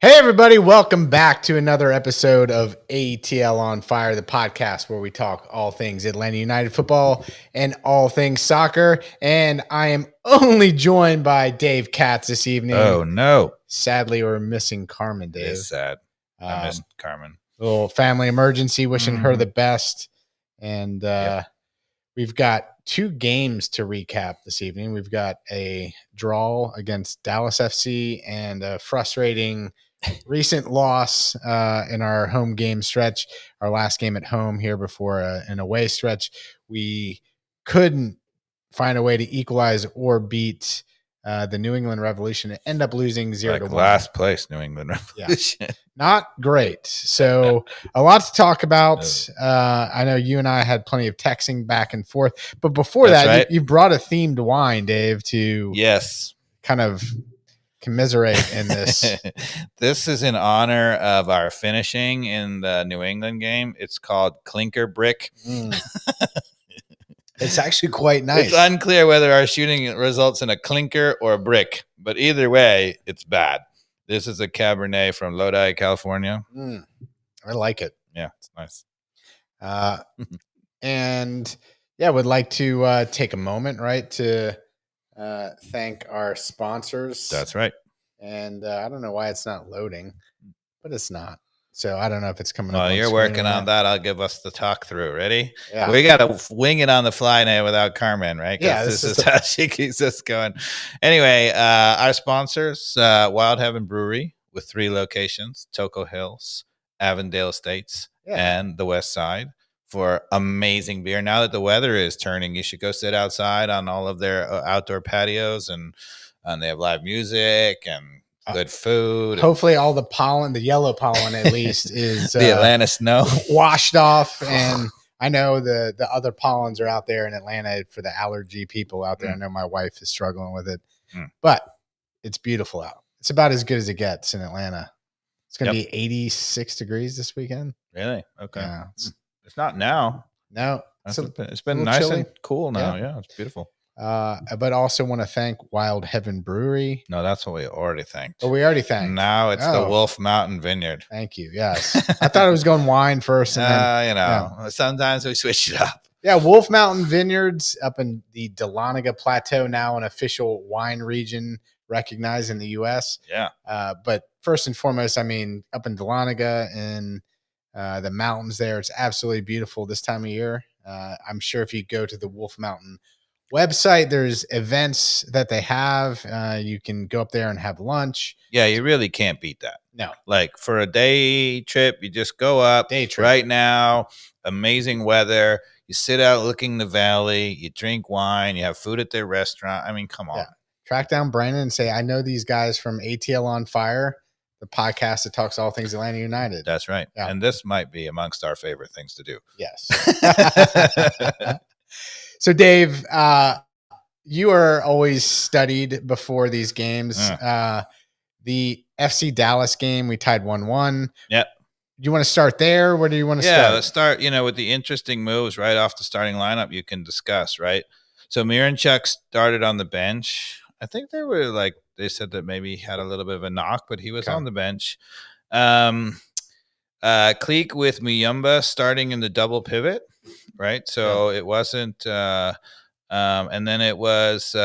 Hey, everybody, welcome back to another episode of ATL on Fire, the podcast where we talk all things Atlanta United football and all things soccer. And I am only joined by Dave Katz this evening. Oh, no. Sadly, we're missing Carmen, It Dave. is sad. I missed Carmen. Little family emergency, wishing her the best. And we've got two games to recap this evening. We've got a draw against Dallas FC and a frustrating recent loss in our home game stretch, our last game at home here before an away stretch. We couldn't find a way to equalize or beat the New England Revolution and end up losing 0-1. Last place, New England Revolution. Yeah. Not great. So a lot to talk about. I know you and I had plenty of texting back and forth, but before that, you brought a themed wine, Dave, to kind of commiserate in this. This is in honor of our finishing in the New England game. It's called Clinker Brick. It's actually quite nice. It's unclear whether our shooting results in a clinker or a brick, but either way, it's bad. This is a Cabernet from Lodi, California. I like it. Yeah, it's nice. And yeah, would like to take a moment, right, to thank our sponsors. That's right. And I don't know why it's not loading, but it's not. So I don't know if it's coming up. Well, you're working on that. I'll give us the talk through. Ready? Yeah. We got to wing it on the fly now without Carmen, right? Yeah. This is how she keeps us going. Anyway, our sponsors, Wild Heaven Brewery with 3 locations, Toco Hills, Avondale Estates, and the West Side, for amazing beer. Now that the weather is turning, you should go sit outside on all of their outdoor patios, and they have live music and good food. Hopefully all the pollen, the yellow pollen at least, is the Atlanta snow washed off. And I know the other pollens are out there in Atlanta for the allergy people out there. I know my wife is struggling with it, but it's beautiful out. It's about as good as it gets in Atlanta. It's going to be 86 degrees this weekend. Really? Okay. Yeah, it's not now. No. It's been nice chilly and cool now. Yeah, it's beautiful. But also want to thank Wild Heaven Brewery. No, that's what we already thanked. Oh, we already thanked. Now it's the Wolf Mountain Vineyard. Thank you. Yes. I thought it was going wine first. And then, sometimes we switch it up. Yeah, Wolf Mountain Vineyards up in the Dahlonega Plateau, now an official wine region recognized in the U.S. Yeah. But first and foremost, I mean, up in Dahlonega and the mountains there, it's absolutely beautiful this time of year. I'm sure if you go to the Wolf Mountain website, there's events that they have. You can go up there and have lunch. Yeah, you really can't beat that. No. Like for a day trip, you just go up. Day trip. Right now, amazing weather. You sit out looking the valley. You drink wine. You have food at their restaurant. I mean, come on. Yeah. Track down Brandon and say, I know these guys from ATL on Fire, the podcast that talks all things Atlanta United. That's right. Yeah. And this might be amongst our favorite things to do. Yes. So, Dave, you are always studied before these games. The FC Dallas game, we tied 1-1. Yep. Do you want to start there? Where do you want to start? Yeah, let's start, with the interesting moves right off the starting lineup you can discuss, right? So Miranchuk started on the bench. I think they said that maybe he had a little bit of a knock, but he was on the bench. Cleek with Muyumba starting in the double pivot, right? So it wasn't, and then it was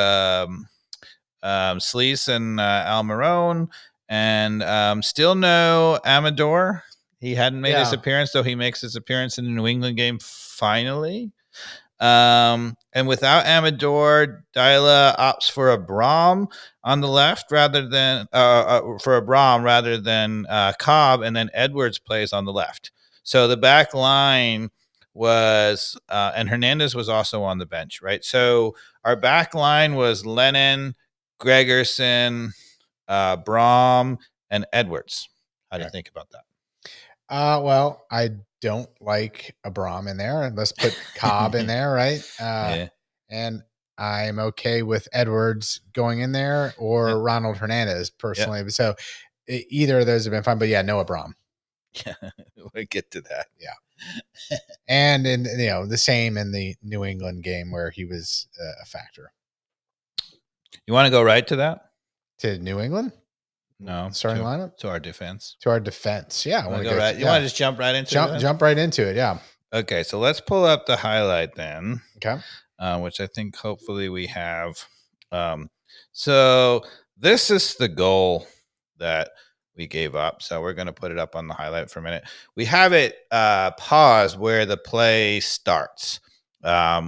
Sleece and Almiron, and still no Amador. He hadn't made his appearance, though he makes his appearance in the New England game finally. And without Amador, Dyla opts for a Braum on the left rather than Cobb, and then Edwards plays on the left. So the back line was, and Hernandez was also on the bench, right? So our back line was Lennon, Gregerson, Braum, and Edwards. How do you think about that? Well, I don't like a Braum in there. Let's put Cobb in there, right? And I'm okay with Edwards going in there or Ronald Hernandez personally. Yeah. So either of those have been fine, but Noah Braum. Yeah, we'll get to that. Yeah. And in the same in the New England game where he was a factor. You want to go right to that? To New England? No. Starting lineup? To our defense. To our defense. Yeah. I want to go right. You want to just jump right into it? Jump right into it. Yeah. Okay. So let's pull up the highlight then. Okay. Which I think hopefully we have. So this is the goal that we gave up. So we're going to put it up on the highlight for a minute. We have it paused where the play starts,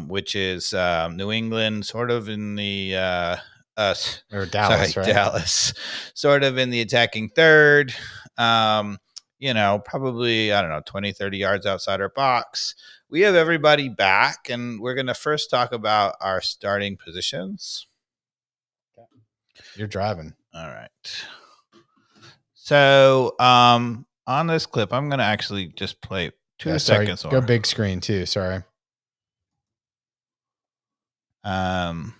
which is New England sort of in the or Dallas, right? Dallas, sort of in the attacking third. Probably, I don't know, 20, 30 yards outside our box. We have everybody back, and we're going to first talk about our starting positions. You're driving. All right. So on this clip, I'm going to actually just play 2 seconds. Go big screen too. Sorry. I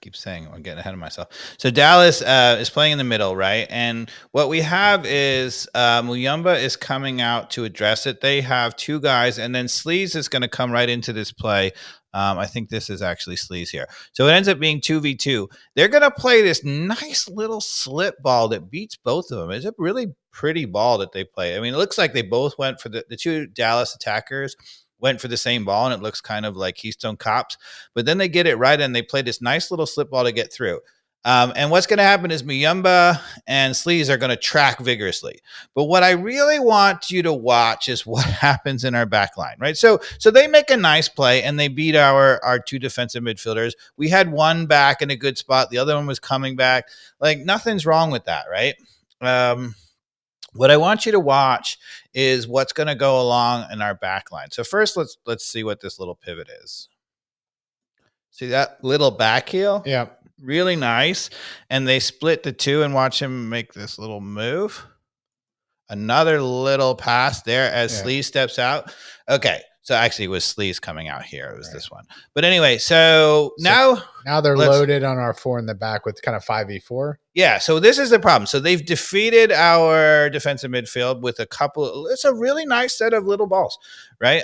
keep saying I'm getting ahead of myself. So Dallas is playing in the middle, right? And what we have is Muyumba is coming out to address it. They have 2 guys, and then Sleaze is going to come right into this play. I think this is actually Sleaze here. So it ends up being 2v2. They're going to play this nice little slip ball that beats both of them. It's a really pretty ball that they play. I mean, it looks like they both went for the 2 Dallas attackers went for the same ball, and it looks kind of like Keystone Cops. But then they get it right, and they play this nice little slip ball to get through. And what's going to happen is Muyumba and Sleaze are going to track vigorously. But what I really want you to watch is what happens in our back line, right? So they make a nice play, and they beat our 2 defensive midfielders. We had one back in a good spot. The other one was coming back. Like, nothing's wrong with that, right? What I want you to watch is what's going to go along in our back line. So first, let's see what this little pivot is. See that little back heel? Yeah. Really nice. And they split the 2, and watch him make this little move. Another little pass there as Sleaze steps out. Okay. So actually it was Sleaze coming out here. It was this one. But anyway, so now they're loaded on our 4 in the back with kind of 5v4. Yeah, so this is the problem. So they've defeated our defensive midfield with a couple. It's a really nice set of little balls, right?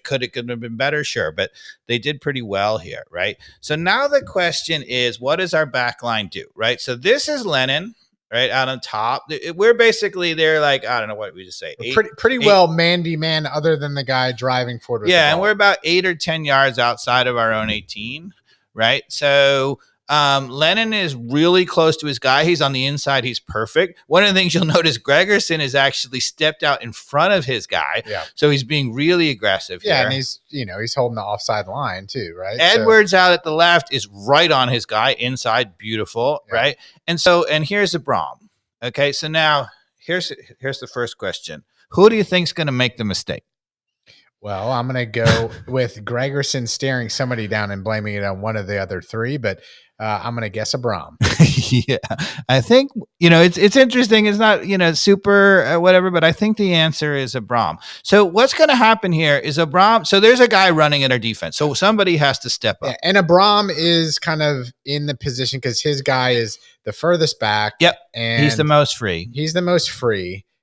Could have been better, sure, but they did pretty well here, right? So now the question is, what does our back line do, right? So this is Lennon, right, out on top. We're basically, they're like, I don't know what we just say. Pretty well man-to-man, other than the guy driving forward. Yeah, and we're about 8 or 10 yards outside of our own 18, right? So Lennon is really close to his guy. He's on the inside. He's perfect. One of the things you'll notice, Gregerson has actually stepped out in front of his guy. Yeah. So he's being really aggressive here. Yeah, and he's holding the offside line too, right? Edwards out at the left is right on his guy inside. Beautiful, right? And here's the Braum. Okay, so now here's the first question. Who do you think's going to make the mistake? Well, I'm going to go with Gregerson staring somebody down and blaming it on one of the other 3, but I'm going to guess a Braum. Yeah, I think, it's interesting. It's not, super whatever, but I think the answer is a Braum. So what's going to happen here is a Braum. So there's a guy running at our defense. So somebody has to step up. Yeah, and a Braum is kind of in the position because his guy is the furthest back. Yep. And he's the most free.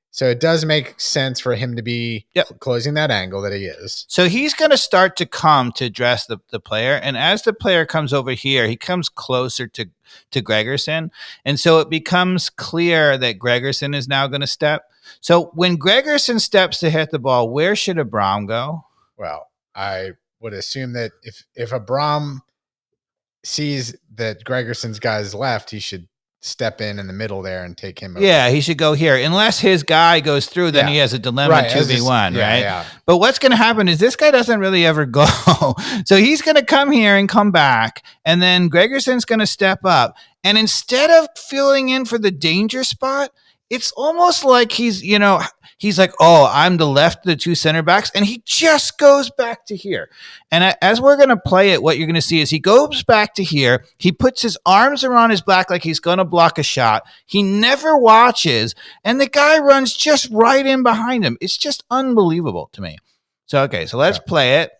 So it does make sense for him to be closing that angle that he is. So he's going to start to come to address the player. And as the player comes over here, he comes closer to Gregerson. And so it becomes clear that Gregerson is now going to step. So when Gregerson steps to hit the ball, where should a Braum go? Well, I would assume that if a Braum sees that Gregerson's guy is left, he should step in the middle there and take him over. Yeah, he should go here. Unless his guy goes through, then he has a dilemma 2v1, right? Yeah. But what's going to happen is this guy doesn't really ever go. So he's going to come here and come back, and then Gregerson's going to step up. And instead of filling in for the danger spot, it's almost like he's like, oh, I'm the left of the 2 center backs, and he just goes back to here. And as we're going to play it, what you're going to see is he goes back to here. He puts his arms around his back like he's going to block a shot. He never watches, and the guy runs just right in behind him. It's just unbelievable to me. So, okay, so let's play it.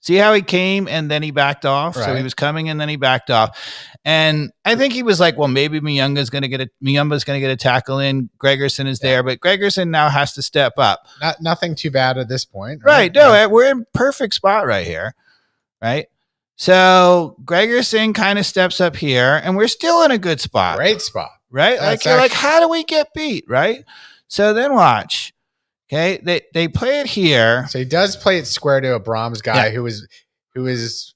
See how he came and then he backed off? Right. So he was coming and then he backed off. And I think he was like, well, maybe Muyumba's going to get a tackle in. Gregerson is there, but Gregerson now has to step up. Nothing too bad at this point. Right. No, we're in perfect spot right here. Right. So Gregerson kind of steps up here, and we're still in a good spot. Great spot. Right? Like you're like, how do we get beat? Right? So then watch. Okay, they play it here. So he does play it square to a Brahms guy who is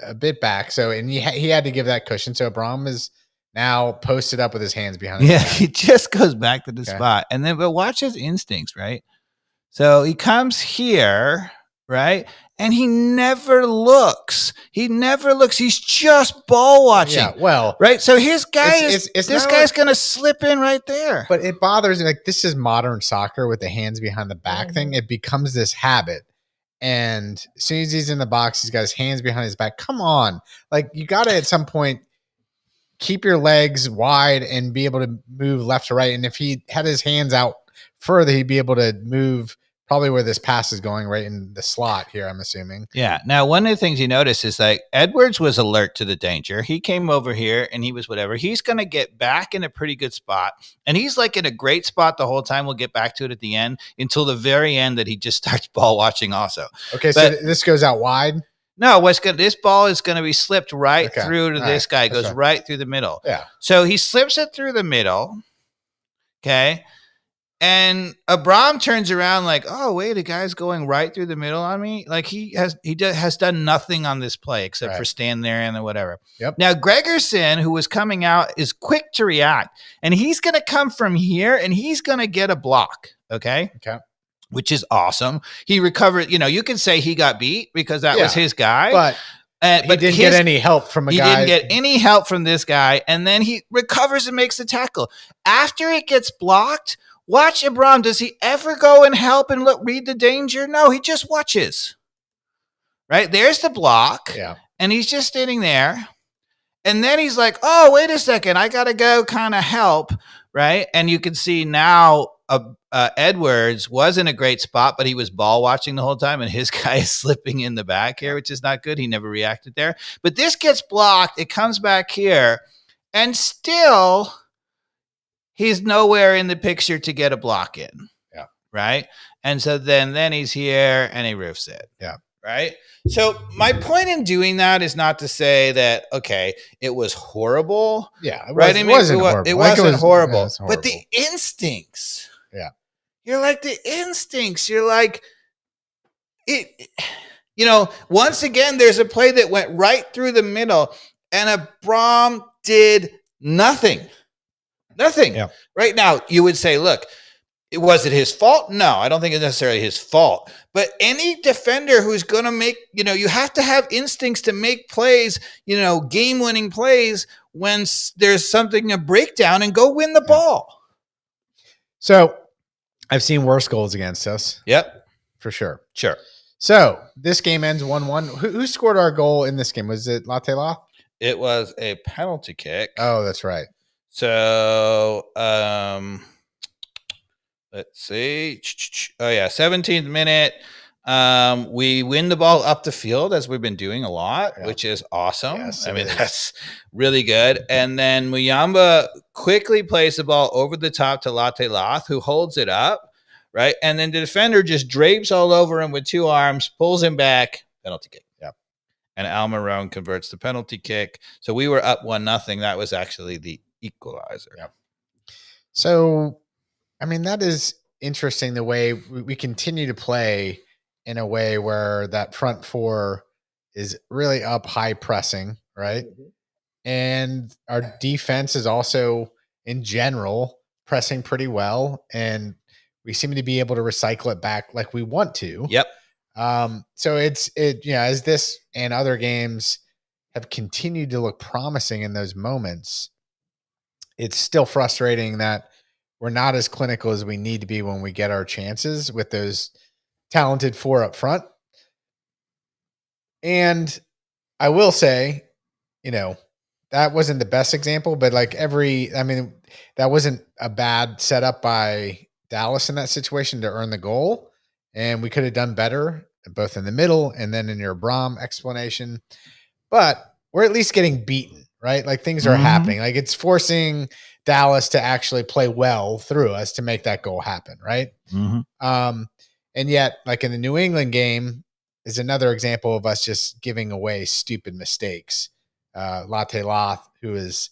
a bit back. So and he had to give that cushion. So Brahms is now posted up with his hands behind his back. He just goes back to the spot. And then but watch his instincts, right? So he comes here, right? And he never looks. He's just ball watching. Yeah, well, right. So his guy this guy's gonna slip in right there. But it bothers me. Like this is modern soccer with the hands behind the back thing. It becomes this habit. And as soon as he's in the box, he's got his hands behind his back. Come on. Like you gotta at some point keep your legs wide and be able to move left to right. And if he had his hands out further, he'd be able to move probably where this pass is going, right in the slot here, I'm assuming. Yeah. Now, one of the things you notice is like Edwards was alert to the danger. He came over here and he was whatever. He's going to get back in a pretty good spot. And he's like in a great spot the whole time. We'll get back to it at the end until the very end that he just starts ball watching also. Okay. So this goes out wide. No, this ball is going to be slipped right through to this guy. It goes right through the middle. Yeah. So he slips it through the middle. Okay. And Abram turns around like, oh, wait, the guy's going right through the middle on me. Like he has done nothing on this play except for stand there and whatever. Yep. Now, Gregerson, who was coming out, is quick to react. And he's going to come from here and he's going to get a block. Okay. Which is awesome. He recovered. You know, you can say he got beat because that was his guy. But he didn't get any help from He didn't get any help from this guy. And then he recovers and makes the tackle. After it gets blocked, watch Abram. Does he ever go and help and read the danger? No, he just watches. Right? There's the block. Yeah. And he's just standing there. And then he's like, oh, wait a second. I got to go kind of help. Right? And you can see now Edwards was in a great spot, but he was ball watching the whole time. And his guy is slipping in the back here, which is not good. He never reacted there. But this gets blocked. It comes back here. And still, he's nowhere in the picture to get a block in. Yeah. Right. And so then he's here and he roofs it. Yeah. Right. So my point in doing that is not to say that, okay, it was horrible. Yeah. Right. It wasn't horrible. It wasn't horrible. Yeah, it was horrible. But the instincts. Yeah. You're like the instincts. You're like it. You know, once again, there's a play that went right through the middle and Abram did nothing. Nothing. Yeah. Right now, you would say, look, was it his fault? No, I don't think it's necessarily his fault. But any defender who's going to make, you have to have instincts to make plays, game-winning plays when there's something, a breakdown, and go win the ball. So I've seen worse goals against us. Yep. For sure. Sure. So this game ends 1-1. Who scored our goal in this game? Was it Latte La? It was a penalty kick. Oh, that's right. So, let's see. Oh, yeah. 17th minute. We win the ball up the field as we've been doing a lot, which is awesome. Yes, that's really good. And then Muyamba quickly plays the ball over the top to Latte Lath, who holds it up, right? And then the defender just drapes all over him with two arms, pulls him back, penalty kick. Yeah. And Almiron converts the penalty kick. So we were up 1-0. That was actually the equalizer. Yeah. So, that is interesting the way we continue to play in a way where that front four is really up high pressing, right? Mm-hmm. And our defense is also in general pressing pretty well. And we seem to be able to recycle it back like we want to. Yep. So as this and other games have continued to look promising in those moments, it's still frustrating that we're not as clinical as we need to be when we get our chances with those talented four up front. And I will say, that wasn't the best example, but that wasn't a bad setup by Dallas in that situation to earn the goal. And we could have done better both in the middle and then in your Braum explanation, but we're at least getting beaten, right? Like things are happening. Like it's forcing Dallas to actually play well through us to make that goal happen. Right. Mm-hmm. And yet like in the New England game, is another example of us just giving away stupid mistakes. Latte Loth, who is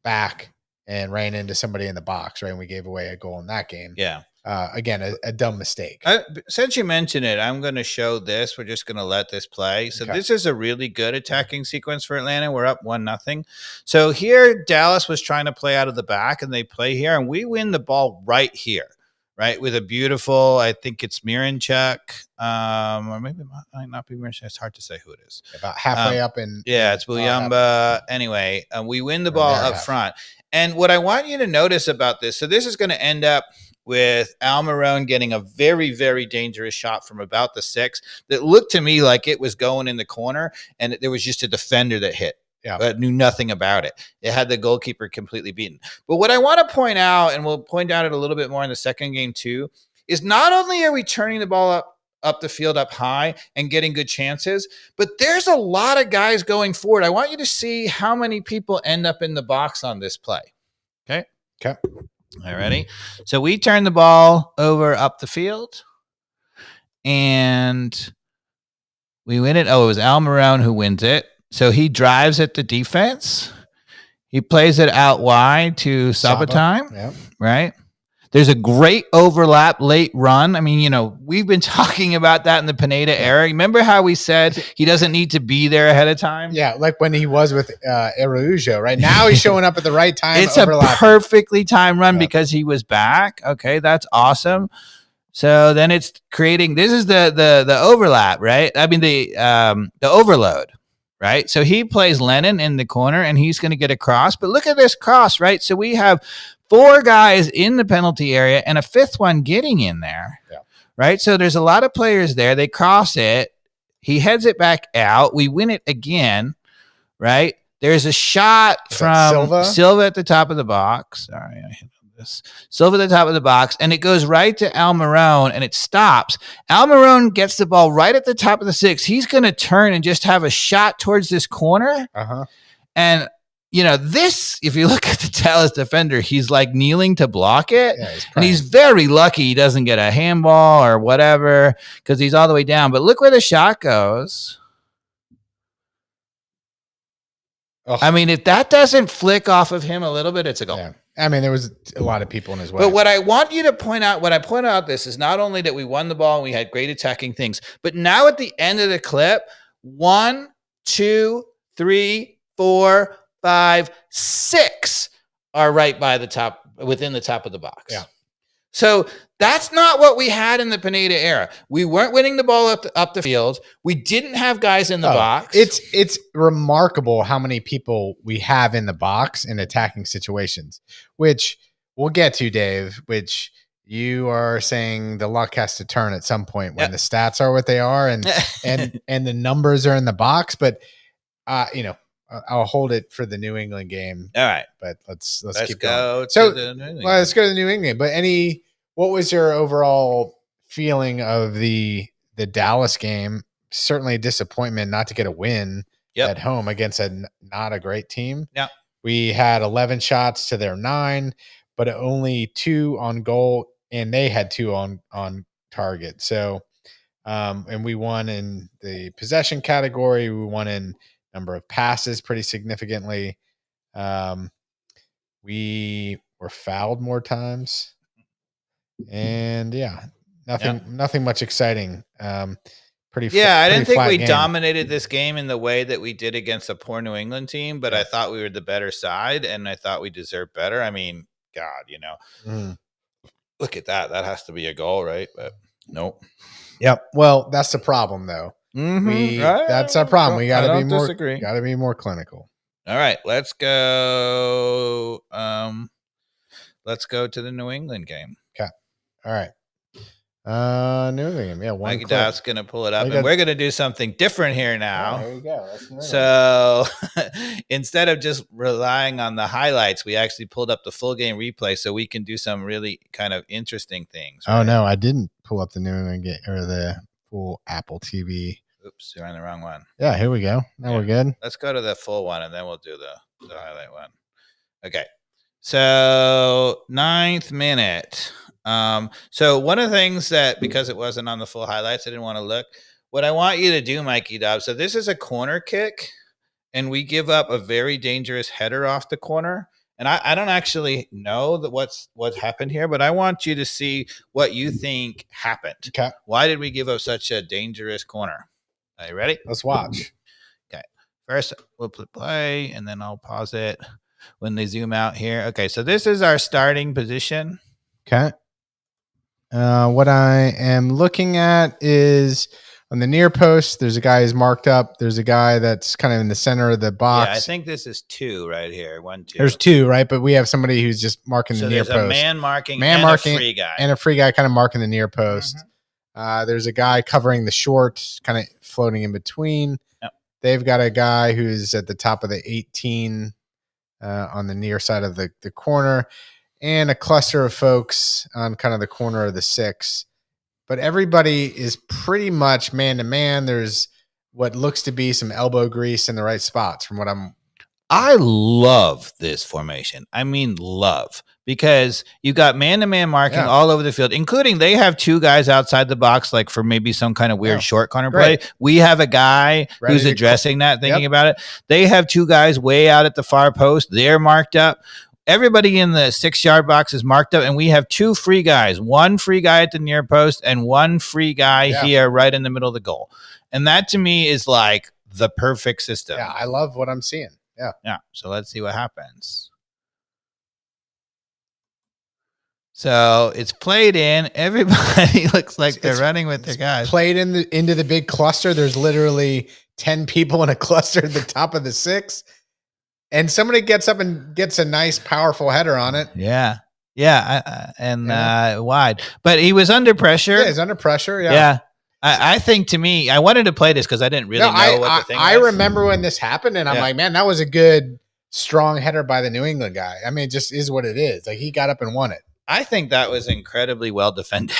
back and ran into somebody in the box, right? And we gave away a goal in that game. Yeah. Again, a dumb mistake. Since you mentioned it, I'm going to show this. We're just going to let this play. So this is a really good attacking sequence for Atlanta. We're up 1-0. So here, Dallas was trying to play out of the back, and they play here, and we win the ball right here, right, with a beautiful, I think it's Miranchuk, or maybe it might not be Miranchuk. It's hard to say who it is. About halfway up in. Yeah, it's Buyamba. Anyway, we win the ball up front. And what I want you to notice about this, so this is going to end up with Almiron getting a very, very dangerous shot from about the 6 that looked to me like it was going in the corner, and there was just a defender that hit. Yeah, but knew nothing about it. It had the goalkeeper completely beaten. But what I want to point out, and we'll point out it a little bit more in the second game too, is not only are we turning the ball up the field up high and getting good chances, but there's a lot of guys going forward. I want you to see how many people end up in the box on this play. Okay. All righty. So we turn the ball over up the field, and we win it. Oh, it was Almiron who wins it. So he drives at the defense. He plays it out wide to Sabbatime, right? There's a great overlap late run. I mean, we've been talking about that in the Pineda era. Remember how we said he doesn't need to be there ahead of time? Yeah, like when he was with Araujo, right? Now he's showing up at the right time. It's a perfectly timed run because he was back. Okay, that's awesome. So then it's creating, this is the overlap, right? I mean, the overload. Right. So he plays Lennon in the corner, and he's going to get a cross. But look at this cross, right? So we have 4 guys in the penalty area and a 5th one getting in there. Yeah. Right. So there's a lot of players there. They cross it. He heads it back out. We win it again. Right. There's a shot from Silva at the top of the box. Sorry, I hit this. Silva at the top of the box, and it goes right to Almiron, and it stops. Almiron gets the ball right at the top of the 6. He's going to turn and just have a shot towards this corner. And, this, if you look at the Dallas defender, he's like kneeling to block it. Yeah, and he's very lucky he doesn't get a handball or whatever because he's all the way down. But look where the shot goes. I mean, if that doesn't flick off of him a little bit, it's a goal. Yeah. I mean, there was a lot of people in his way. But what I want you to point out, when I point out this, is not only that we won the ball and we had great attacking things, but now at the end of the clip, 1, 2, 3, 4, 5, 6 are right by the top, within the top of the box. Yeah. So that's not what we had in the Pineda era. We weren't winning the ball up the field. We didn't have guys in the box. It's remarkable how many people we have in the box in attacking situations, which we'll get to, Dave, which you are saying the luck has to turn at some point when the stats are what they are and the numbers are in the box. But, I'll hold it for the New England game. All right. But let's keep going. Let's go to the New England. But what was your overall feeling of the Dallas game? Certainly a disappointment not to get a win at home against not a great team. Yeah. We had 11 shots to their 9, but only 2 on goal, and they had 2 on target. So, and we won in the possession category. We won in number of passes pretty significantly. We were fouled more times, and nothing much exciting. I didn't think we dominated this game in the way that we did against a poor New England team, but I thought we were the better side, and I thought we deserved better. I mean, God, look at that. That has to be a goal, right? But nope. Yep. Well, that's the problem, though. That's our problem. We got to be more. Got to be more clinical. All right, let's go. Let's go to the New England game. Okay. All right. New England. Yeah. Mikey Dot's going to pull it up, and we're going to do something different here now. There you go. So instead of just relying on the highlights, we actually pulled up the full game replay so we can do some really kind of interesting things. Right? Oh no, I didn't pull up the New England game or the full Apple TV. Oops, you're on the wrong one. Yeah, here we go. Now we're good. Let's go to the full one, and then we'll do the highlight one. Okay. So 9th minute. So one of the things that, because it wasn't on the full highlights, I didn't want to look. what I want you to do, Mikey Dobbs. So this is a corner kick, and we give up a very dangerous header off the corner. And I don't actually know that what happened here, but I want you to see what you think happened. Okay. Why did we give up such a dangerous corner? Are you ready? Let's watch. Okay. First, we'll play, and then I'll pause it when they zoom out here. Okay, so this is our starting position. Okay. What I am looking at is on the near post, there's a guy who's marked up. There's a guy that's kind of in the center of the box. Yeah, I think this is 2 right here. 1, 2. There's 2, right? But we have somebody who's just marking the near post. So there's a man marking and a free guy. And a free guy kind of marking the near post. There's a guy covering the short, kind of floating in between. Yep. They've got a guy who's at the top of the 18 on the near side of the corner, and a cluster of folks on kind of the corner of the 6. But everybody is pretty much man-to-man. There's what looks to be some elbow grease in the right spots from what I love this formation. I mean, love. Because you got man-to-man marking all over the field, including they have 2 guys outside the box, like for maybe some kind of weird short corner play. We have a guy who's addressing that, thinking about it. They have 2 guys way out at the far post. They're marked up. Everybody in the 6-yard box is marked up, and we have 2 free guys, 1 free guy at the near post and 1 free guy here right in the middle of the goal. And that to me is like the perfect system. Yeah, I love what I'm seeing. Yeah. So let's see what happens. So it's played in. Everybody looks like they're running with their guys. Played into the big cluster. There's literally 10 people in a cluster at the top of the 6. And somebody gets up and gets a nice, powerful header on it. Yeah. Wide. But he was under pressure. Yeah, he's under pressure. Yeah. I think to me, I wanted to play this because I didn't really know what the thing was. I remember when this happened, and I'm like, man, that was a good, strong header by the New England guy. I mean, it just is what it is. Like, he got up and won it. I think that was incredibly well defended.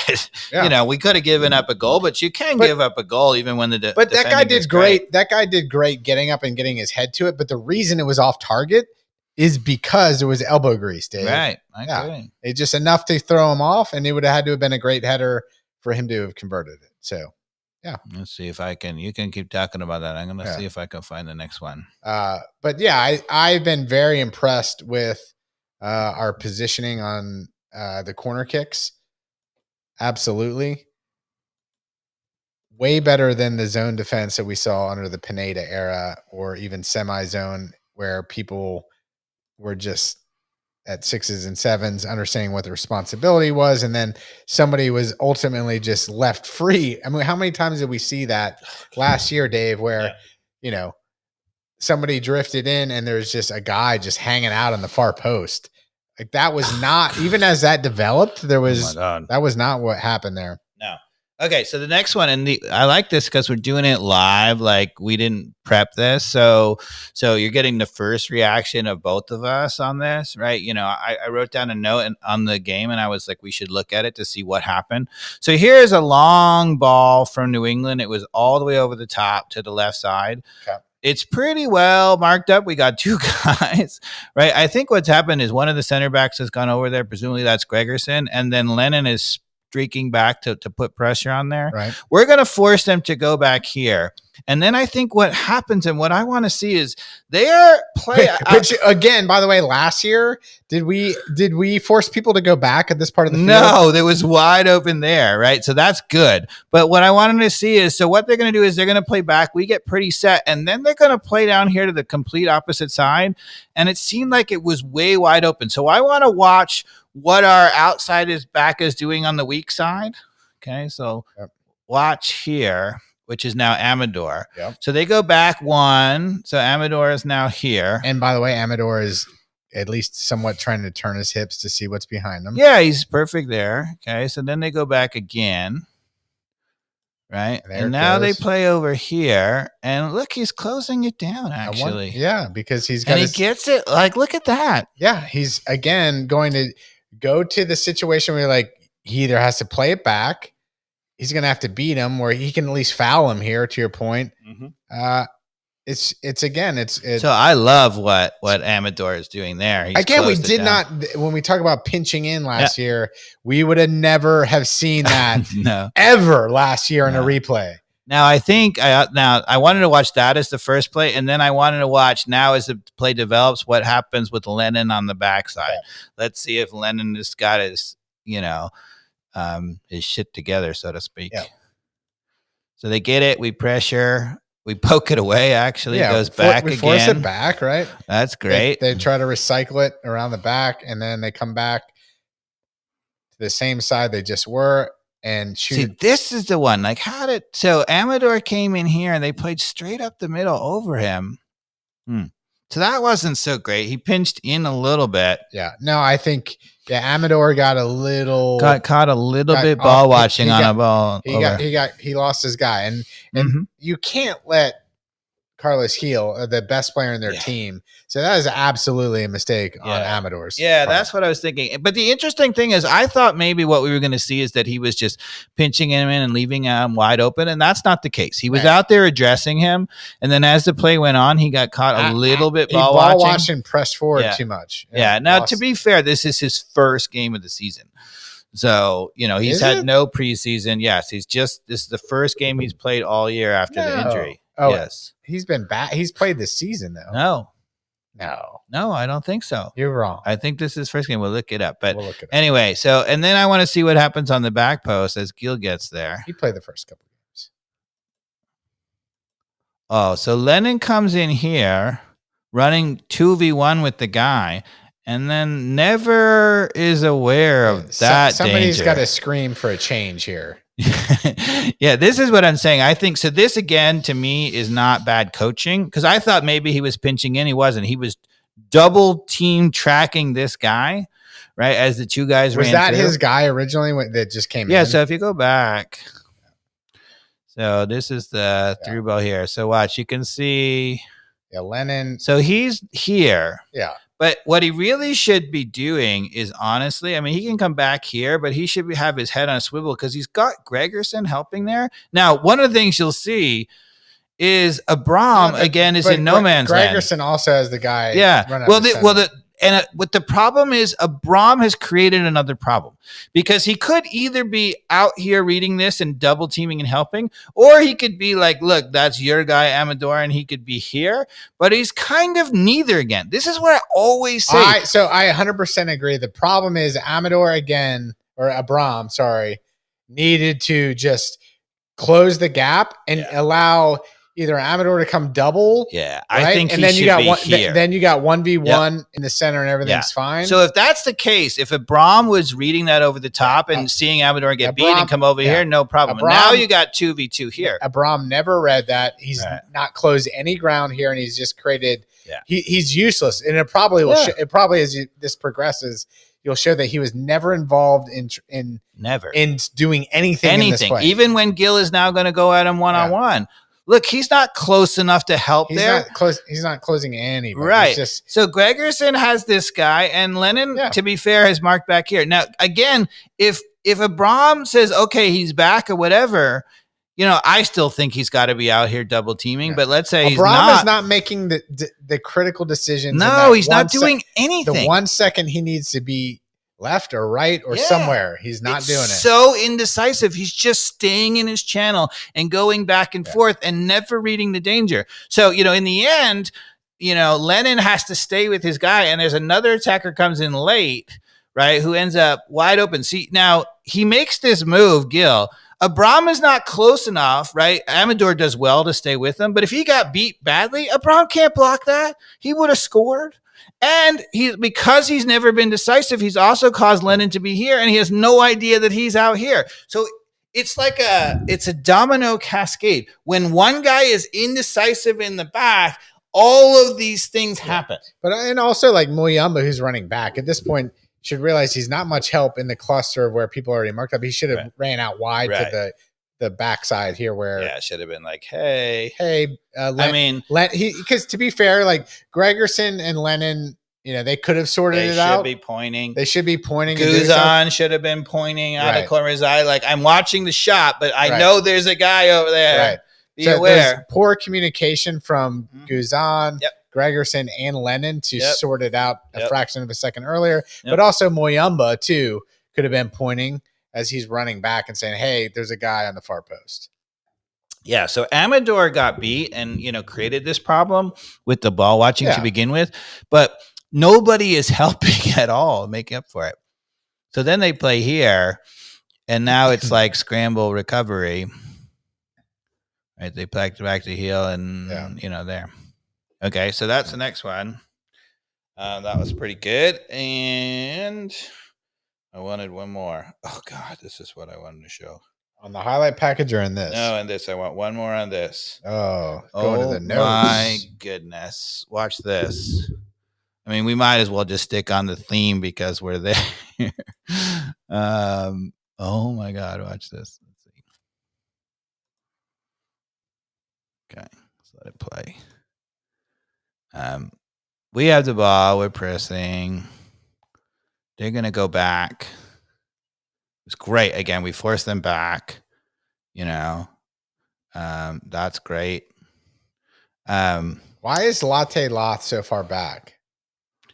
We could have given up a goal, but you can give up a goal even when the But that guy did great. That guy did great getting up and getting his head to it. But the reason it was off target is because it was elbow grease, Dave. Right. Okay. It's just enough to throw him off, and it would have had to have been a great header for him to have converted it. So, yeah. Let's see if I can. You can keep talking about that. I'm going to see if I can find the next one. But yeah, I've been very impressed with our positioning on the corner kicks. Absolutely. Way better than the zone defense that we saw under the Pineda era, or even semi-zone, where people were just at 6s and 7s understanding what the responsibility was, and then somebody was ultimately just left free. I mean, how many times did we see that last year, Dave, where somebody drifted in and there's just a guy just hanging out on the far post? Like, that was not, even as that developed, that was not what happened there. No. Okay, so the next one, and I like this because we're doing it live. Like, we didn't prep this, so you're getting the first reaction of both of us on this, right? I wrote down a note on the game, and I was like, we should look at it to see what happened. So here's a long ball from New England. It was all the way over the top to the left side. Okay. It's pretty well marked up. We got 2 guys, right? I think what's happened is one of the center backs has gone over there. Presumably that's Gregerson. And then Lennon is streaking back to put pressure on there. Right. We're going to force them to go back here. And then I think what happens, and what I want to see, is their play. Which again, by the way, last year, did we force people to go back at this part of the field? No, it was wide open there, right? So that's good. But what I wanted to see is, so what they're going to do is they're going to play back. We get pretty set, and then they're going to play down here to the complete opposite side. And it seemed like it was way wide open. So I want to watch what our outside back is doing on the weak side. Okay, so watch here, which is now Amador. Yep. So they go back 1. So Amador is now here. And by the way, Amador is at least somewhat trying to turn his hips to see what's behind him. Yeah, he's perfect there. Okay, so then they go back again. Right. And now they play over here. And look, he's closing it down, actually. Because he's got he gets it. Like, look at that. Yeah, he's, again, going to go to the situation where, like, he either has to play it back, he's going to have to beat him, or he can at least foul him here, to your point. Mm-hmm. It's so I love what Amador is doing there. Again, we did not, when we talk about pinching in last year, we would have never have seen that ever last year in a replay. Now I think I wanted to watch that as the first play, and then I wanted to watch now as the play develops what happens with Lennon on the backside. Yeah. Let's see if Lennon has got his his shit together, so to speak. Yeah. So they get it. We pressure. We poke it away. Actually, it goes back we again. Force it back, right? That's great. They try to recycle it around the back, and then they come back to the same side they just were and shoot. See, this is the one. Like, so Amador came in here and they played straight up the middle over him. So that wasn't so great. He pinched in a little bit. Yeah. No, I think Amador got a little caught a little bit ball watching on a ball. He lost his guy, and you can't let Carlos Gil, the best player in their team. So that is absolutely a mistake on Amador's part. That's what I was thinking. But the interesting thing is I thought maybe what we were going to see is that he was just pinching him in and leaving him wide open, and that's not the case. He was out there addressing him, and then as the play went on, he got caught a little bit ball watching. And pressed forward too much. Now, to be fair, this is his first game of the season. So, he's had no preseason. Yes, this is the first game he's played all year after the injury. Oh, yes. He's been back. He's played this season, though. No, I don't think so. You're wrong. I think this is his first game. We'll look it up. But look it up. Anyway, and then I want to see what happens on the back post as Gil gets there. He played the first couple games. Oh, so Lennon comes in here running 2v1 with the guy, and then never is aware of that. Somebody's got to scream for a change here. Yeah, this is what I'm saying. I think so. This again to me is not bad coaching, because I thought maybe he was pinching in. He wasn't. He was double team tracking this guy, right? As the two guys was that through. His guy originally that just came in? Yeah. So if you go back, so this is the through ball here. So watch, you can see. Yeah, Lennon. So he's here. Yeah. But what he really should be doing is, honestly, I mean, he can come back here, but he should have his head on a swivel because he's got Gregerson helping there. Now, one of the things you'll see is Abram, again, is in no man's land. Gregerson also has the guy. Yeah. What the problem is, Abram has created another problem, because he could either be out here reading this and double teaming and helping, or he could be like, look, that's your guy, Amador, and he could be here, but he's kind of neither again. This is what I always say. So I 100% agree. The problem is Amador Abram, needed to just close the gap and allow either Amador to come double. Yeah. Right? I think then you got here. Then you got 1v1 in the center and everything's fine. So if that's the case, if Abram was reading that over the top and seeing Amador get beat and come over here, no problem. Now you got 2v2 here. Abram never read that. He's not closed any ground here, and he's just created he's useless. And it probably will as this progresses, you'll show that he was never involved in doing anything in this play. Even when Gil is now going to go at him one-on-one. Look, he's not close enough to help there. He's not closing anybody. Right. So Gregerson has this guy, and Lennon, to be fair, has marked back here. Now, again, if Abram says, okay, he's back or whatever, I still think he's got to be out here double teaming. But let's say Abram is not making the critical decisions. No, he's not doing anything. The 1 second he needs to be left or right or somewhere, he's not doing it. So indecisive. He's just staying in his channel and going back and forth and never reading the danger. So, in the end, Lennon has to stay with his guy, and there's another attacker comes in late, right, who ends up wide open. See, now he makes this move, Gil. Abram is not close enough, right? Amador does well to stay with him, but if he got beat badly, Abram can't block that. He would have scored. And because he's never been decisive, he's also caused Lennon to be here, and he has no idea that he's out here. So it's like it's a domino cascade. When one guy is indecisive in the back, all of these things happen. And also like Muyumba, who's running back at this point, should realize he's not much help in the cluster of where people already marked up. He should have ran out wide to the backside here, where it should have been like, hey, because to be fair, like Gregerson and Lennon, they could have sorted it out. They should be pointing. Guzan should have been pointing out of corner of his eye. Like, I'm watching the shot, but I know there's a guy over there. Right. Be aware. Poor communication from Guzan, Gregerson, and Lennon to sort it out a fraction of a second earlier. But also Muyumba too could have been pointing as he's running back and saying, hey, there's a guy on the far post. Yeah, so Amador got beat and created this problem with the ball watching to begin with, but nobody is helping at all making up for it. So then they play here, and now it's like scramble recovery. Right, they back to heel, and there. Okay, so that's the next one. That was pretty good, and I wanted one more. Oh God, this is what I wanted to show. On the highlight package or in this? No, in this. I want one more on this. Oh, going to the nose. My goodness. Watch this. I mean, we might as well just stick on the theme because we're there. Oh my God, watch this. Let's see. Okay, let's let it play. We have the ball, we're pressing. They're gonna go back. It's great. Again, we force them back. That's great. Why is Latte Loth so far back?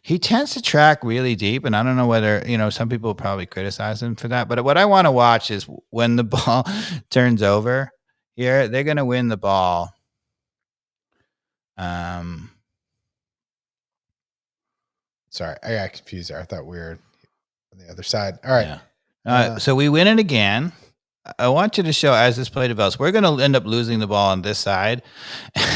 He tends to track really deep, and I don't know whether, some people probably criticize him for that. But what I want to watch is when the ball turns over here, they're going to win the ball. Sorry, I got confused there. I thought we were on the other side. All right. Yeah. So we win it again. I want you to show as this play develops, we're going to end up losing the ball on this side.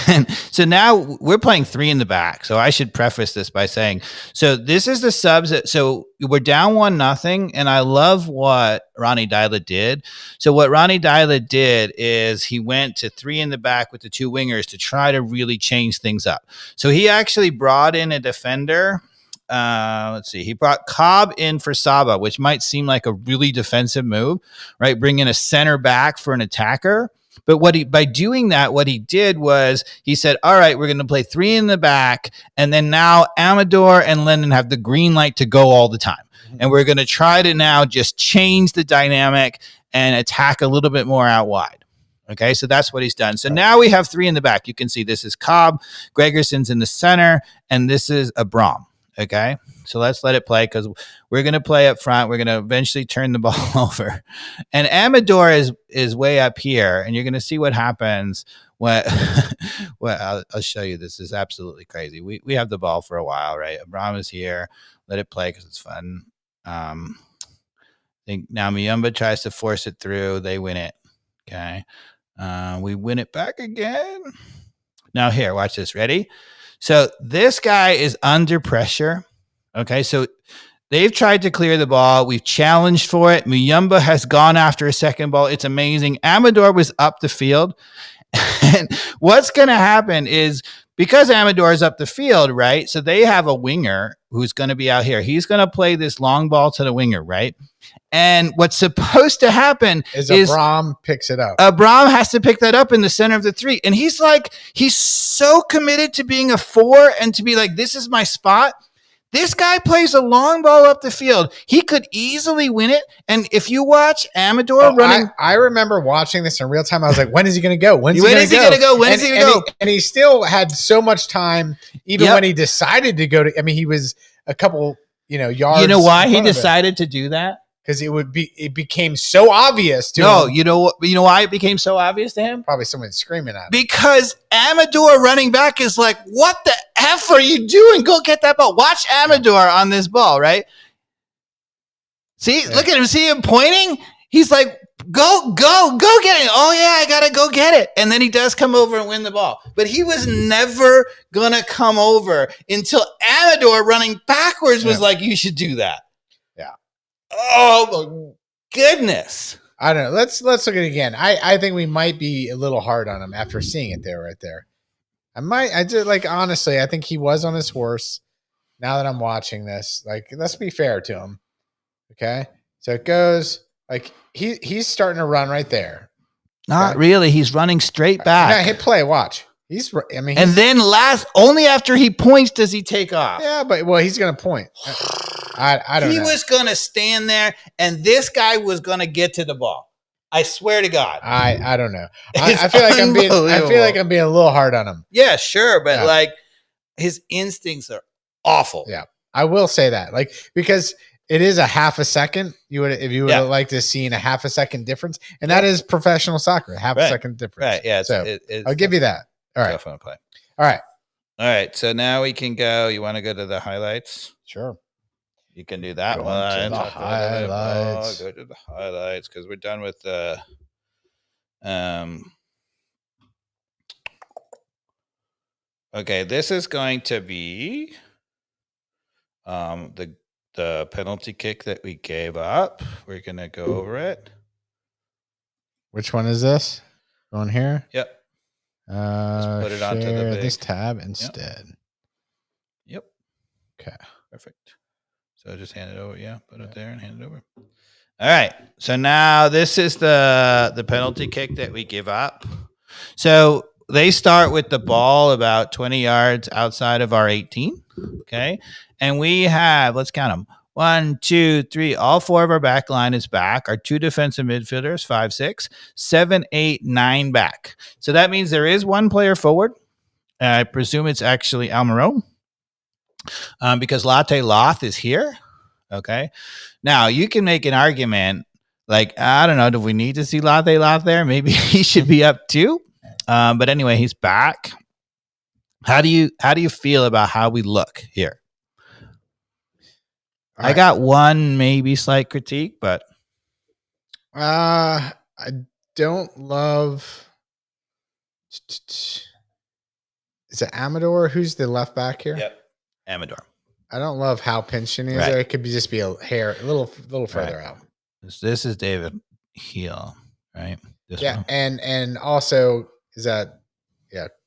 And so now we're playing 3 in the back. So I should preface this by saying, so this is the subs. So we're down 1-0. And I love what Ronnie Deila did. So what Ronnie Deila did is he went to 3 in the back with the 2 wingers to try to really change things up. So he actually brought in a defender. Let's see. He brought Cobb in for Saba, which might seem like a really defensive move, right? Bring in a center back for an attacker. But by doing that, what he did was he said, all right, we're going to play 3 in the back. And then now Amador and Lennon have the green light to go all the time. And we're going to try to now just change the dynamic and attack a little bit more out wide. Okay, so that's what he's done. So now we have 3 in the back. You can see this is Cobb, Gregerson's in the center, and this is Abram. Okay, so let's let it play because we're going to play up front. We're going to eventually turn the ball over. And Amador is way up here, and you're going to see what happens when well, I'll show you. This is absolutely crazy. We have the ball for a while, right? Abram is here. Let it play because it's fun. I think now Muyumba tries to force it through. They win it. Okay, we win it back again. Now here, watch this. Ready? So this guy is under pressure. Okay, so they've tried to clear the ball. We've challenged for it. Muyumba has gone after a second ball. It's amazing. Amador was up the field. And what's going to happen is because Amador is up the field, right? So they have a winger who's going to be out here. He's going to play this long ball to the winger, right? And what's supposed to happen is Abram picks it up. Abram has to pick that up in the center of the 3. And he's so committed to being a 4 and to be like, this is my spot. This guy plays a long ball up the field. He could easily win it. And if you watch Amador running. I remember watching this in real time. I was like, when is he going to go? When is he going to go? When is he going to go? And he still had so much time, even when he decided to go to. I mean, he was a couple, yards. You know why he decided to do that? Because it became so obvious to him. No, you know why it became so obvious to him? Probably someone screaming at him. Because Amador running back is like, what the F are you doing? Go get that ball. Watch Amador on this ball, right? See, look at him. See him pointing? He's like, go get it. Oh, yeah, I got to go get it. And then he does come over and win the ball. But he was never going to come over until Amador running backwards was like, you should do that. Oh my goodness! I don't know. Let's look at it again. I think we might be a little hard on him after seeing it there, right there. Honestly, I think he was on his horse. Now that I'm watching this, let's be fair to him. Okay, so it goes he's starting to run right there. Not really. He's running straight back. No, hit play. Watch. And then only after he points does he take off. Yeah, but he's going to point. I don't know. He was going to stand there, and this guy was going to get to the ball. I swear to God. I don't know. I feel like I'm being a little hard on him. Yeah, sure, but his instincts are awful. Yeah, I will say that. Because it is a half a second. If you would have liked to have seen a half a second difference, and that is professional soccer, half a second difference. Right. Yeah. So I'll give you that. All right. Fun play. All right. All right. So now we can go. You want to go to the highlights? Sure. You can do that Go one. to the highlights. Go to the highlights because we're done with the. Okay, this is going to be the penalty kick that we gave up. We're gonna go over it. Which one is this? Going here? Yep. Let's put it onto this tab instead. Yep. Okay. Perfect. So just hand it over. Yeah, put it there and hand it over. All right. So now this is the penalty kick that we give up. So they start with the ball about 20 yards outside of our 18. Okay. And we have, let's count them. 1, 2, 3. All 4 of our back line is back. Our 2 defensive midfielders, 5, 6, 7, 8, 9 back. So that means there is 1 player forward. I presume it's actually Almiron. Because Latte Loth is here. Okay. Now you can make an argument like, I don't know, do we need to see Latte Loth there? Maybe he should be up too. But anyway, he's back. How do you feel about how we look here? I got one maybe slight critique, but I don't love. Is it Amador? Who's the left back here? Yep, Amador. I don't love how pinched he is there. It could just be a hair, a little further out. This is David Heel, right? This one. And also is that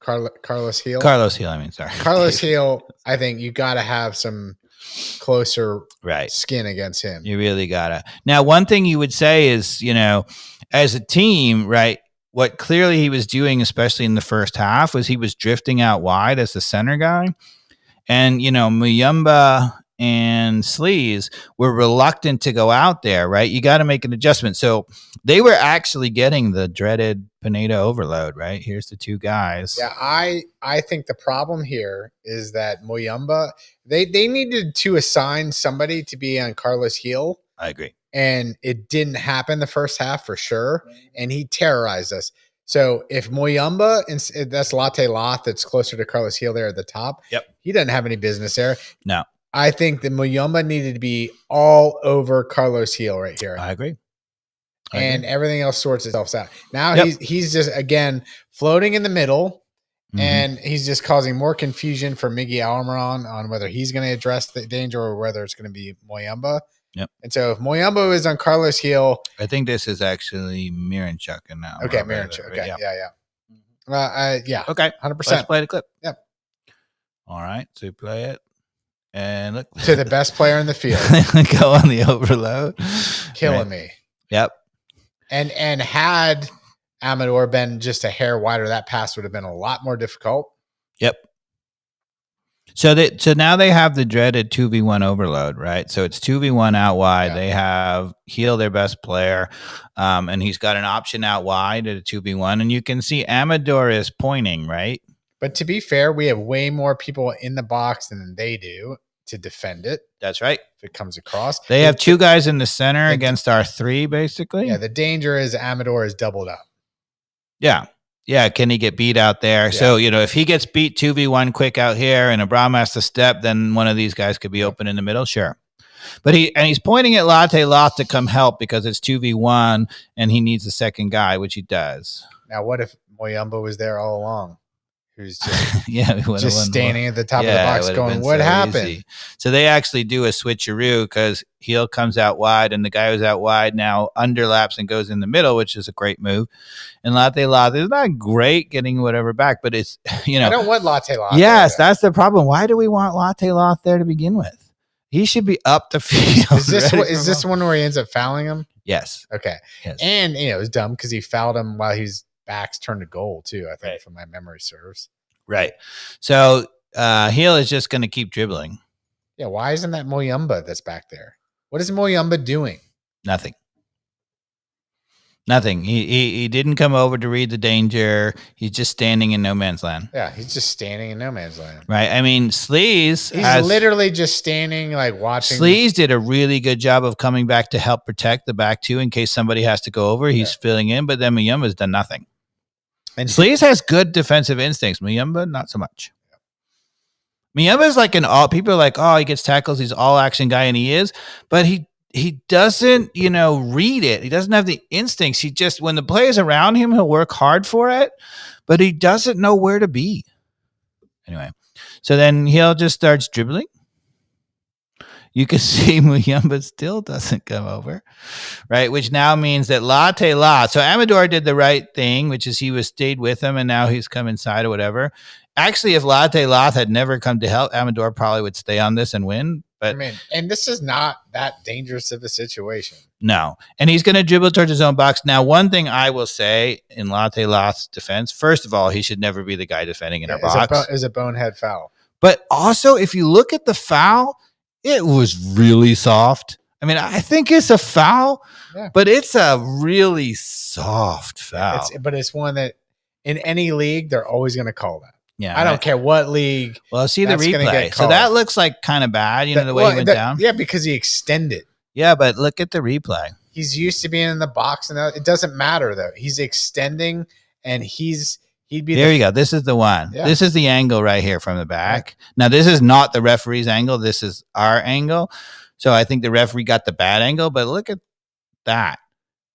Carlos Heel? Carlos Heel, I mean, sorry. Carlos Heel, I think you got to have some closer right skin against him. You really gotta. Now, one thing you would say is, as a team, right, what clearly he was doing, especially in the first half, was he was drifting out wide as the center guy. And, Muyumba and Sleaze were reluctant to go out there, right? You got to make an adjustment. So they were actually getting the dreaded Pineda overload, right? Here's the 2 guys. Yeah, I think the problem here is that Muyumba, they needed to assign somebody to be on Carlos Heel. I agree. And it didn't happen the first half for sure. And he terrorized us. So if Muyumba, and that's Latte Loth, that's closer to Carlos Heel there at the top. Yep. He doesn't have any business there. No. I think that Muyumba needed to be all over Carlos Heel right here. I agree. And everything else sorts itself out. Now he's just, again, floating in the middle. Mm-hmm. And he's just causing more confusion for Miggy Almiron on whether he's going to address the danger or whether it's going to be Muyumba. Yep. And so if Muyumba is on Carlos Heel, I think this is actually Miranchuk now. Okay, Miranchuk. Okay, yeah. Yeah. Okay, 100%. Let's play the clip. Yep. All right, so play it, and look to the best player in the field. Go on the overload, killing me. Yep. And had Amador been just a hair wider, that pass would have been a lot more difficult. Yep. So now they have the dreaded 2v1 overload, right? So it's 2v1 out wide. Yeah. They have Heel, their best player, and he's got an option out wide at a 2v1. And you can see Amador is pointing, right? But to be fair, we have way more people in the box than they do to defend it. That's right. If it comes across. They have 2 guys in the center against our 3, basically. Yeah, the danger is Amador is doubled up. Yeah. Yeah, can he get beat out there? Yeah. So, if he gets beat 2v1 quick out here and Abram has to step, then one of these guys could be open in the middle, sure. But he's pointing at Latte Loth to come help because it's 2v1 and he needs a second guy, which he does. Now, what if Muyumba was there all along? Who's just, just standing at the top of the box going, what happened? Easy. So they actually do a switcheroo because Heel comes out wide and the guy who's out wide now underlaps and goes in the middle, which is a great move. And Latte Loth is not great getting whatever back, but it's, I don't want Latte Loth. Yes, that's the problem. Why do we want Latte Loth there to begin with? He should be up the field. Is this one where he ends up fouling him? Yes. Okay. Yes. And, it was dumb because he fouled him while he's backs turned to goal too, I think, if my memory serves. Right. So Heel is just going to keep dribbling. Yeah. Why isn't that Muyumba that's back there? What is Muyumba doing? Nothing. Nothing. He didn't come over to read the danger. He's just standing in no man's land. Yeah, he's just standing in no man's land. Right. I mean, Sleaze. He's literally just standing, like watching. Sleaze did a really good job of coming back to help protect the back two in case somebody has to go over. He's filling in, but then Muyumba's done nothing. And Sleaze has good defensive instincts. Muyumba, not so much. Muyumba's like an all. People are like, oh, he gets tackles. He's all action guy, and he is, but he doesn't, read it. He doesn't have the instincts. He just, when the play is around him, he'll work hard for it, but he doesn't know where to be. Anyway, so then he'll just starts dribbling. You can see Muyumba still doesn't come over, right? Which now means that Latte La. So Amador did the right thing, which is he stayed with him, and now he's come inside or whatever. Actually, if Latte Loth had never come to help, Amador probably would stay on this and win. But and this is not that dangerous of a situation. No. And he's going to dribble towards his own box. Now, one thing I will say in Latte Loth's defense, first of all, he should never be the guy defending in our box. It's a bonehead foul. But also, if you look at the foul, it was really soft. I mean, I think it's a foul, but it's a really soft foul. But it's one that in any league, they're always going to call that. Yeah, I don't care what league. Well, see the replay. So that looks like kind of bad, the way he went down. Yeah, because he extended. Yeah, but look at the replay. He's used to being in the box, and it doesn't matter though. He's extending, and he'd be there. You go. This is the one. Yeah. This is the angle right here from the back. Right. Now, this is not the referee's angle. This is our angle. So I think the referee got the bad angle, but look at that.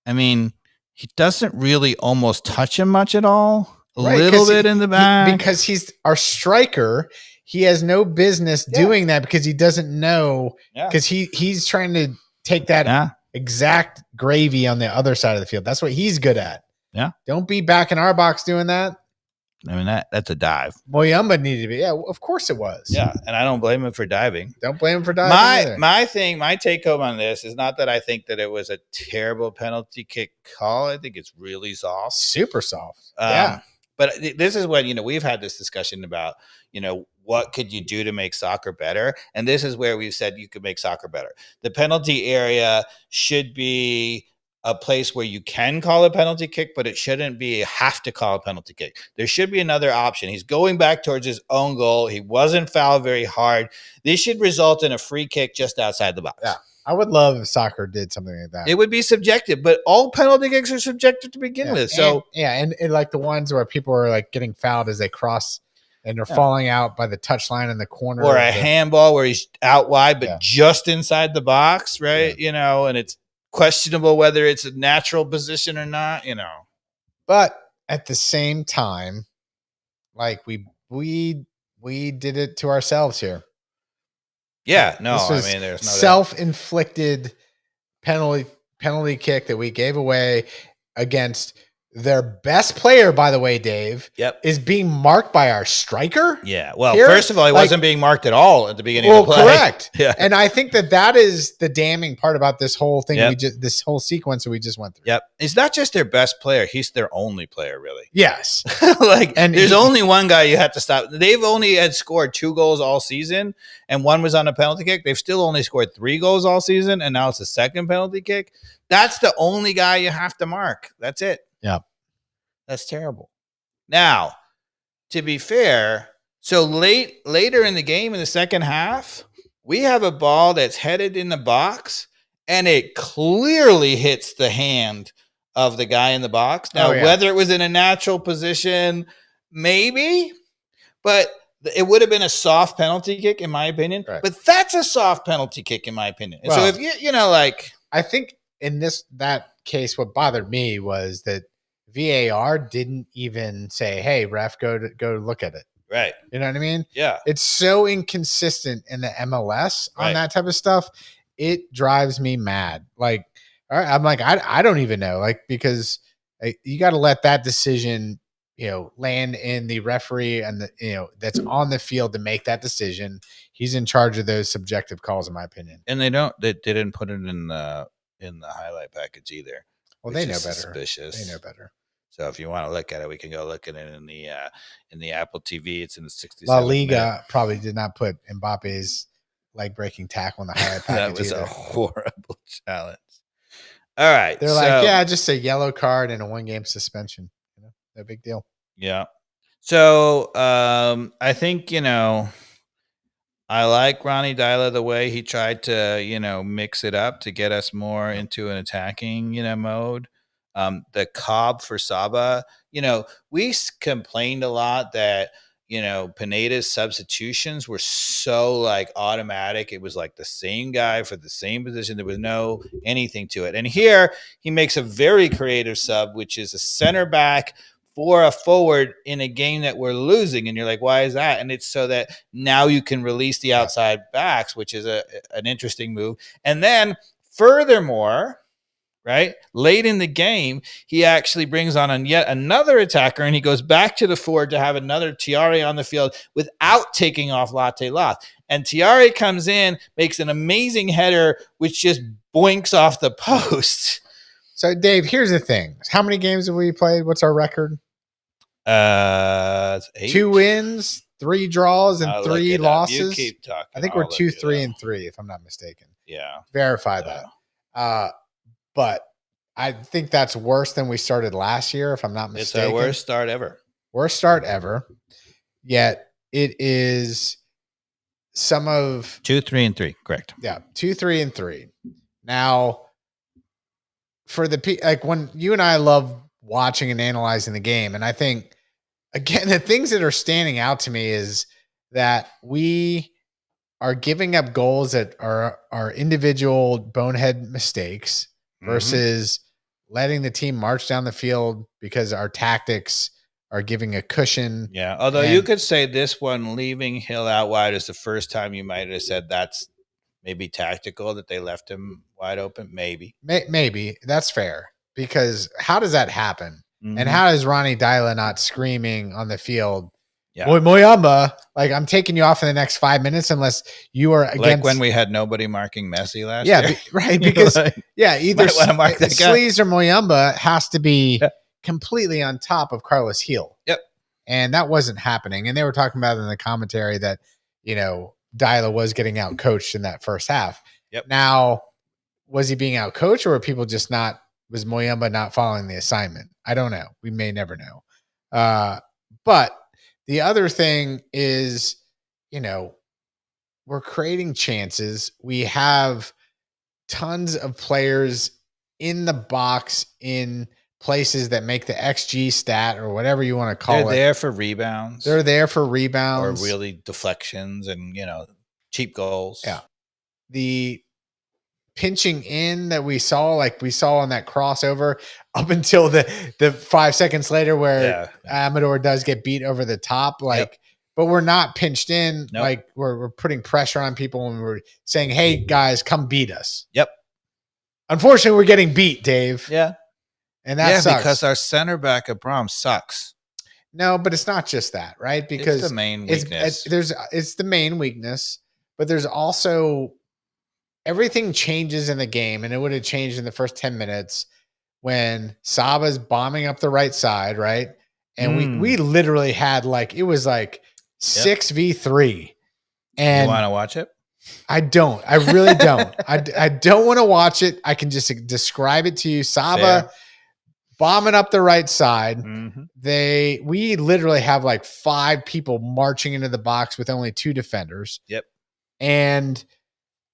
I mean, he doesn't really almost touch him much at all. A little bit in the back. Because he's our striker. He has no business doing that because he doesn't know. Because he's trying to take that exact gravy on the other side of the field. That's what he's good at. Yeah. Don't be back in our box doing that. I mean, that's a dive. Muyumba needed to be. Yeah, of course it was. Yeah, and I don't blame him for diving. Don't blame him for diving. My take home on this is not that I think that it was a terrible penalty kick call. I think it's really soft. Super soft. But this is when, we've had this discussion about, what could you do to make soccer better? And this is where we've said you could make soccer better. The penalty area should be a place where you can call a penalty kick, but it shouldn't be have to call a penalty kick. There should be another option. He's going back towards his own goal. He wasn't fouled very hard. This should result in a free kick just outside the box. Yeah. I would love if soccer did something like that. It would be subjective, but all penalty kicks are subjective to begin with. So and like the ones where people are like getting fouled as they cross and they're falling out by the touchline in the corner, or a handball where he's out wide but just inside the box, right? And it's questionable whether it's a natural position or not. But at the same time, like we did it to ourselves here. Yeah, no, I mean, there's no self-inflicted penalty kick that we gave away against their best player, by the way, Dave. Yep. Is being marked by our striker. Yeah. Well, first of all, he wasn't being marked at all at the beginning of the play. Correct. Yeah. And I think that is the damning part about this whole thing. This whole sequence that we just went through. Yep. It's not just their best player; he's their only player, really. Yes. And there's only one guy you have to stop. They've only had scored 2 goals all season, and one was on a penalty kick. They've still only scored 3 goals all season, and now it's the second penalty kick. That's the only guy you have to mark. That's it. Yeah. That's terrible. Now, to be fair, so later in the game in the second half, we have a ball that's headed in the box and it clearly hits the hand of the guy in the box. Now, whether it was in a natural position, maybe, but it would have been a soft penalty kick in my opinion. Right. But that's a soft penalty kick in my opinion. Well, so if I think in that case, what bothered me was that VAR didn't even say, "Hey, ref, go look at it." Right. You know what I mean? Yeah. It's so inconsistent in the MLS on that type of stuff. It drives me mad. Like, all right, I'm like, I don't even know, like, because you got to let that decision, land in the referee and that's on the field to make that decision. He's in charge of those subjective calls, in my opinion. And they didn't put it in the highlight package either. Well, they know better. Suspicious. They know better. So if you want to look at it, we can go look at it in the Apple TV. It's in the 67th La Liga probably did not put Mbappe's leg breaking tackle in the highlight package. That was a horrible challenge. All right. They're like, yeah, just a yellow card and a 1-game suspension. No big deal. Yeah. So I think, I like Ronnie Dyla the way he tried to, mix it up to get us more into an attacking, mode. The Cobb for Saba, we complained a lot that, Pineda's substitutions were so like automatic. It was like the same guy for the same position. There was no anything to it. And here he makes a very creative sub, which is a center back for a forward in a game that we're losing. And you're like, why is that? And it's so that now you can release the outside backs, which is an interesting move. And then furthermore, right, late in the game, he actually brings on yet another attacker, and he goes back to the forward to have another Tiare on the field without taking off Latte Loth. And Tiare comes in, makes an amazing header, which just boinks off the post. So, Dave, here's the thing. How many games have we played? What's our record? It's 8. 2 wins, 3 draws, and 3 losses. You keep talking. I think we're 2, 3, and 3, if I'm not mistaken. Yeah. Verify that. But I think that's worse than we started last year, if I'm not mistaken. It's our worst start ever. Worst start ever. Yet it is some of 2, 3, and 3. Correct. Yeah, 2, 3, and 3. Now, for when you and I love watching and analyzing the game, and I think again the things that are standing out to me is that we are giving up goals that are individual bonehead mistakes versus letting the team march down the field because our tactics are giving a cushion. Yeah. Although you could say this one, leaving Hill out wide, is the first time you might have said that's maybe tactical, that they left him wide open. Maybe. Maybe. That's fair. Because how does that happen? And how is Ronnie Dyla not screaming on the field? Yeah. Moyamba, like, I'm taking you off in the next 5 minutes unless you are against. Like when we had nobody marking Messi last year. Right. Because, either Sleaze or Moyamba has to be completely on top of Carlos Gil. Yep. And that wasn't happening. And they were talking about in the commentary that, Dyla was getting out coached in that first half. Yep. Now, was he being out coached, or were people just was Moyamba not following the assignment? I don't know. We may never know. But the other thing is, we're creating chances. We have tons of players in the box in places that make the XG stat or whatever you want to call it. They're there for rebounds. They're there for rebounds. Or really deflections and, cheap goals. Yeah. The pinching in that we saw on that crossover up until the 5 seconds later where Amador does get beat over the top, but we're not pinched in. Nope. Like we're putting pressure on people and we're saying, hey guys, come beat us. Yep. Unfortunately, we're getting beat, Dave. Yeah. And that sucks. Because our center back at Brom sucks. No, but it's not just that, right? Because it's the main weakness. It's the main weakness, but there's also everything changes in the game, and it would have changed in the first 10 minutes when Saba's bombing up the right side, right? And we literally had it was 6v3. And you want to watch it? I don't. I really don't. I don't want to watch it. I can just describe it to you. Saba bombing up the right side. We literally have 5 people marching into the box with only 2 defenders. Yep. And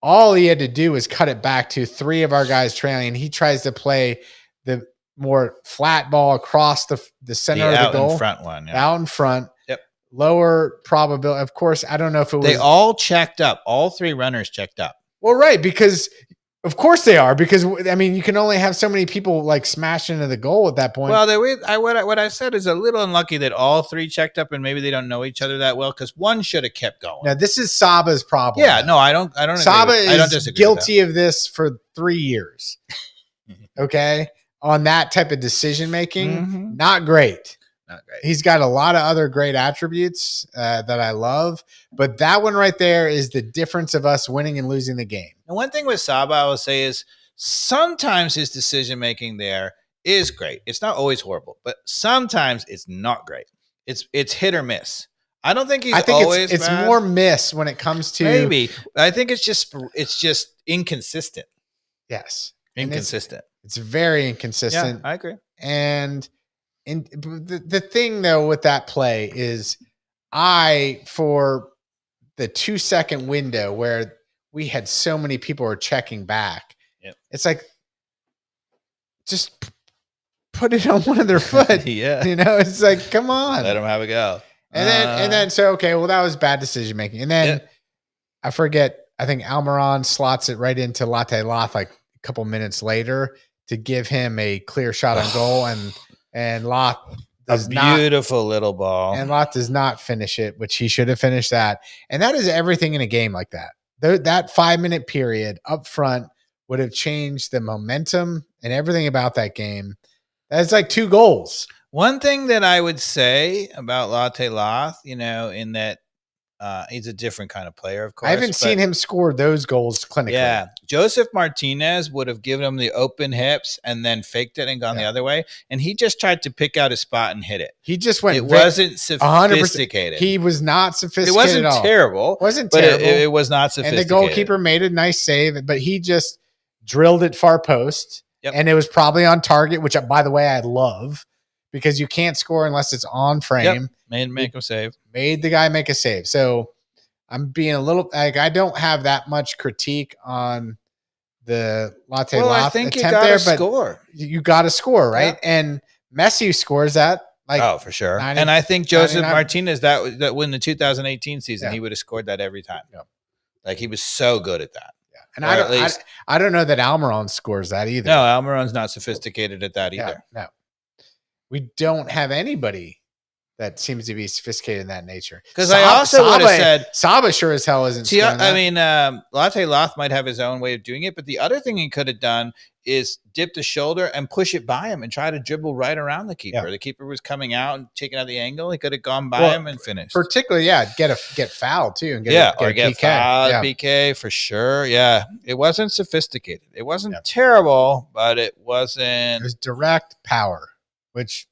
all he had to do was cut it back to 3 of our guys trailing. And he tries to play the more flat ball across the center of the goal. Out in front one. Yeah. Out in front. Yep. Lower probability. Of course, I don't know if it was. They all checked up. All 3 runners checked up. Well, right. Because of course they are. Because, you can only have so many people smash into the goal at that point. Well, what I said is a little unlucky that all 3 checked up and maybe they don't know each other that well because one should have kept going. Now, this is Saba's problem. Yeah, no, I don't Saba is guilty of this for 3 years. Okay? On that type of decision making, not great. Not great. He's got a lot of other great attributes that I love, but that one right there is the difference of us winning and losing the game. And one thing with Saba I will say is sometimes his decision making there is great. It's not always horrible, but sometimes it's not great. It's hit or miss. I don't think always it's more miss when it comes to maybe. I think it's just inconsistent. Yes, inconsistent. It's very inconsistent. Yeah, I agree. And the thing though with that play is for the 2-second window where we had so many people were checking back, it's like just put it on one of their foot. Yeah. It's like, come on. Let them have a go. And then so okay, well that was bad decision making. And then I forget, I think Almiron slots it right into Latte Lath like a couple minutes later to give him a clear shot on goal, and Lath does beautiful little ball. And Lath does not finish it, which he should have finished that. And that is everything in a game like that. That 5-minute period up front would have changed the momentum and everything about that game. That's like 2 goals. One thing that I would say about Latte Lath, in that he's a different kind of player, of course. I haven't seen him score those goals clinically. Yeah. Joseph Martinez would have given him the open hips and then faked it and gone the other way. And he just tried to pick out a spot and hit it. He just went. It wasn't sophisticated. 100%. He was not sophisticated. It wasn't at all. terrible. It wasn't terrible. It was not sophisticated. And the goalkeeper made a nice save, but he just drilled it far post. And it was probably on target, which, by the way, I love. Because you can't score unless it's on frame. Make a save. Made the guy make a save. So I'm being a little like, I don't have that much critique on the Latte Lath I think attempt you gotta there, but score. You got to score, right? Yeah. And Messi scores that. Like, for sure. And I think Joseph Martinez, that when the 2018 season, he would have scored that every time. Yeah. Like he was so good at that. Yeah. And I don't know that Almiron scores that either. No, Almiron's not sophisticated at that either. No. We don't have anybody that seems to be sophisticated in that nature. Because I also would have said Saba sure as hell isn't. I mean, Latte Lath might have his own way of doing it, but the other thing he could have done is dip the shoulder and push it by him and try to dribble right around the keeper. Yeah. The keeper was coming out and taking out the angle. He could have gone by him and finished. Particularly, get fouled too, and get PK. Fouled, PK for sure. Yeah, it wasn't sophisticated. It wasn't terrible, but it wasn't. It was direct power. Which,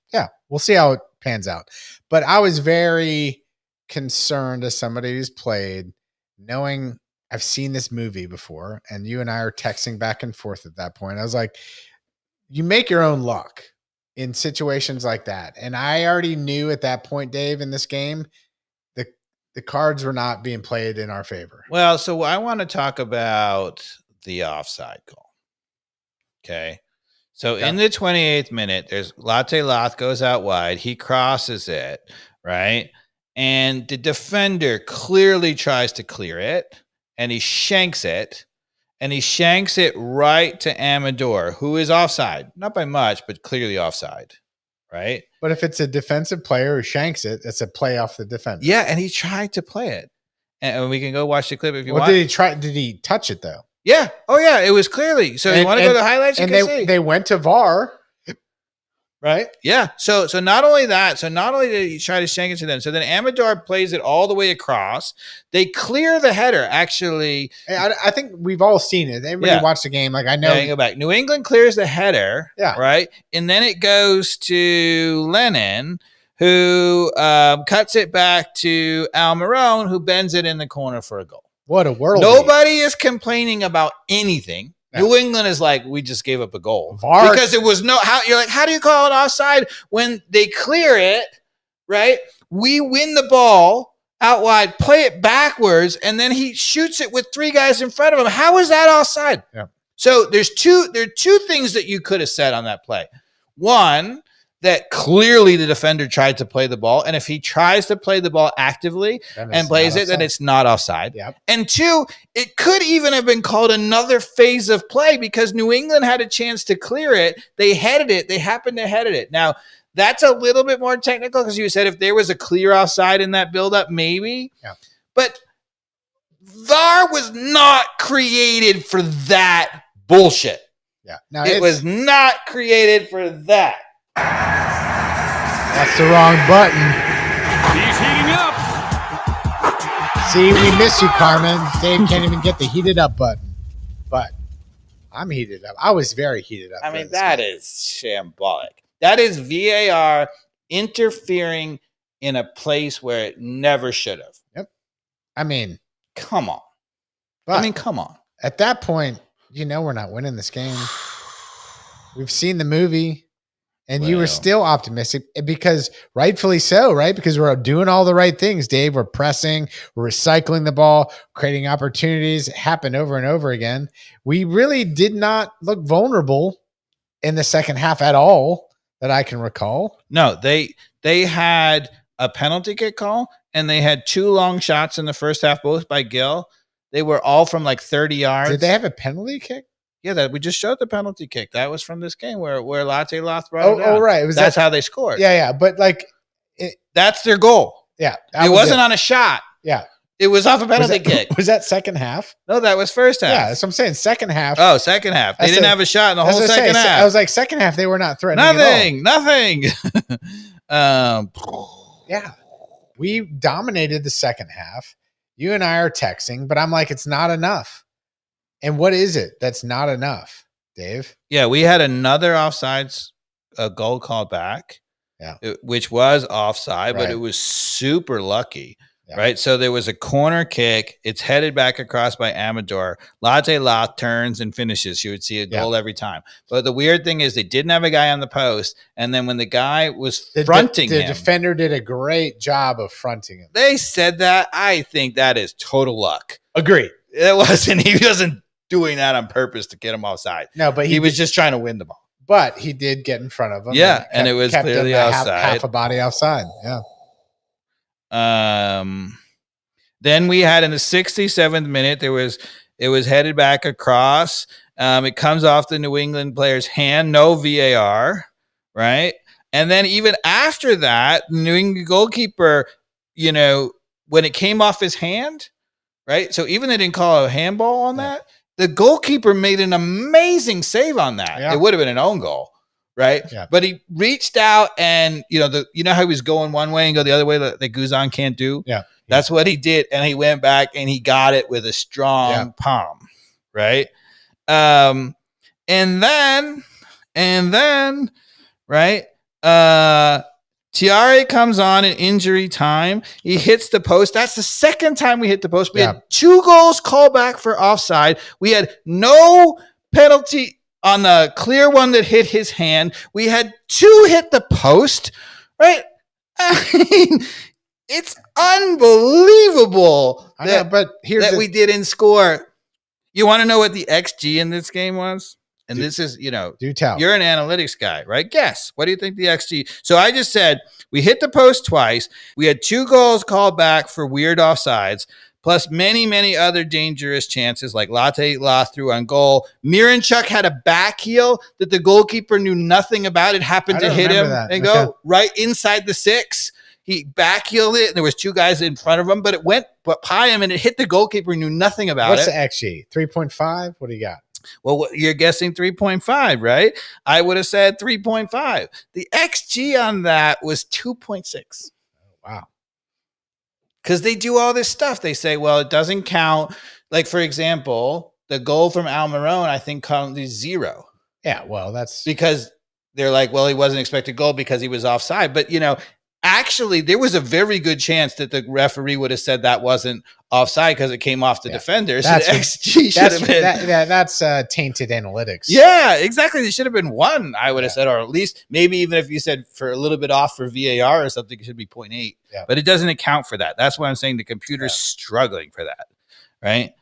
we'll see how it pans out. But I was very concerned as somebody who's played, knowing I've seen this movie before, and you and I are texting back and forth at that point. I was like, you make your own luck in situations like that. And I already knew at that point, Dave, in this game, the cards were not being played in our favor. Well, so I want to talk about the offside goal. Okay. So in the 28th minute, there's Latte Lath goes out wide. He crosses it, right? And the defender clearly tries to clear it, and he shanks it. And he shanks it right to Amador, who is offside. Not by much, but clearly offside, right? But if it's a defensive player who shanks it, it's a play off the defender. Yeah, and he tried to play it. And we can go watch the clip if you want. Did he try? Did he touch it, though? Yeah. Oh, yeah. It was clearly. So you want to go to the highlights? You can see. They went to VAR, right? Yeah. So not only that, not only did he try to shank it to them, so then Amador plays it all the way across. They clear the header, actually. I think we've all seen it. Everybody watched the game. Like, I know. Yeah, go back. New England clears the header, right? And then it goes to Lennon, who cuts it back to Almiron, who bends it in the corner for a goal. What a world. Nobody is complaining about anything. No. New England is like, we just gave up a goal. VAR. Because it was how do you call it offside when they clear it, right? We win the ball out wide, play it backwards, and then he shoots it with 3 guys in front of him. How is that offside? Yeah. So there are two things that you could have said on that play. One, that clearly the defender tried to play the ball. And if he tries to play the ball actively and plays it, then it's not offside. Yep. And 2, it could even have been called another phase of play because New England had a chance to clear it. They headed it. They happened to head it. Now, that's a little bit more technical because you said if there was a clear offside in that buildup, maybe. Yeah. But VAR was not created for that bullshit. Yeah. Now, it was not created for that. That's the wrong button. He's heating up. See, we miss you, Carmen. Dave can't even get the heated up button. But I'm heated up. I was very heated up. I mean, that is shambolic. That is VAR interfering in a place where it never should have. Yep. I mean, come on. Come on. At that point, we're not winning this game. We've seen the movie, and you were Well. still optimistic because rightfully so, right? Because we're doing all the right things, Dave. We're pressing, we're recycling the ball, creating opportunities. It happened over and over again. We really did not look vulnerable in the second half at all that I can recall. No, they had a penalty kick call, and they had 2 long shots in the first half, both by Gill. They were all from like 30 yards. Did they have a penalty kick? Yeah, that we just showed the penalty kick. That was from this game where Latte Loth brought it down. Oh, right. That's how they scored. Yeah. But like, That's their goal. yeah. It wasn't on a shot. Yeah. It was off a penalty kick. Was that second half? No, that was first half. Yeah. That's what I'm saying. Second half. Oh, second half. They didn't have a shot in the whole second half. I was like, second half, they were not threatening. Nothing. Yeah. We dominated the second half. You and I are texting, but I'm like, it's not enough. And what is it that's not enough, Dave? Yeah, we had another offsides goal called back. Yeah. Which was offside, but Right. it was super lucky. Yeah. Right. So there was a corner kick. It's headed back across by Amador. Latte Loth turns and finishes. You would see a goal every time. But the weird thing is they didn't have a guy on the post. And then when the guy was fronting the him, defender did a great job of fronting him. they said that. I think that is total luck. Agree. He wasn't doing that on purpose to get him offside. No, but He was just trying to win the ball. But he did get in front of him. Yeah, and it was kept clearly him offside. half a body offside. Yeah. Then we had in the 67th minute, it was headed back across. It comes off the New England player's hand, no VAR, right? And then even after that, the New England goalkeeper, when it came off his hand, right? So even they didn't call a handball on that. The goalkeeper made an amazing save on that. Yeah. It would have been an own goal. Right. Yeah. But he reached out and, you know how he was going one way and go the other way that Guzan can't do? Yeah. That's what he did. And he went back and he got it with a strong palm. Right. And then, right. Tiare comes on in injury time. He hits the post. That's the second time we hit the post. We had 2 goals called back for offside. We had no penalty on the clear one that hit his hand. We had 2 hit the post, right? I mean, it's unbelievable that we didn't score. You want to know what the XG in this game was? And this is, do tell. You're an analytics guy, right? Guess. What do you think the XG? So I just said we hit the post twice. We had 2 goals called back for weird offsides, plus many, many other dangerous chances like Latte Loth threw on goal. Miranchuk had a back heel that the goalkeeper knew nothing about. It happened to hit him and go right inside the 6. He back heeled it, and there was 2 guys in front of him, but it went by him, and it hit the goalkeeper who knew nothing about What's it. What's the XG? 3.5? What do you got? Well, you're guessing 3.5, right? I would have said 3.5. The XG on that was 2.6. Wow. Because they do all this stuff. They say, well, it doesn't count. Like, for example, the goal from Almiron, I think, counts 0. Yeah, well, that's because they're like, well, he wasn't expected goal because he was offside. But, actually, there was a very good chance that the referee would have said that wasn't offside because it came off the defender. So the XG should have been. That's tainted analytics. Yeah, exactly. There should have been 1, I would have said, or at least maybe even if you said for a little bit off for VAR or something, it should be 0.8. Yeah. But it doesn't account for that. That's why I'm saying the computer's struggling for that. Right.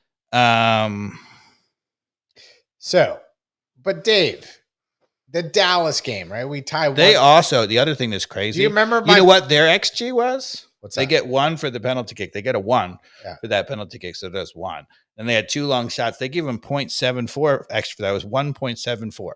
So, but Dave, the Dallas game, right? We tie. They also, the other thing that's crazy. Do you remember? You know what their XG was? What's they that? get 1 for the penalty kick. They get a 1 for that penalty kick. So that's 1. And they had 2 long shots. They give them 0.74 extra. That was 1.74.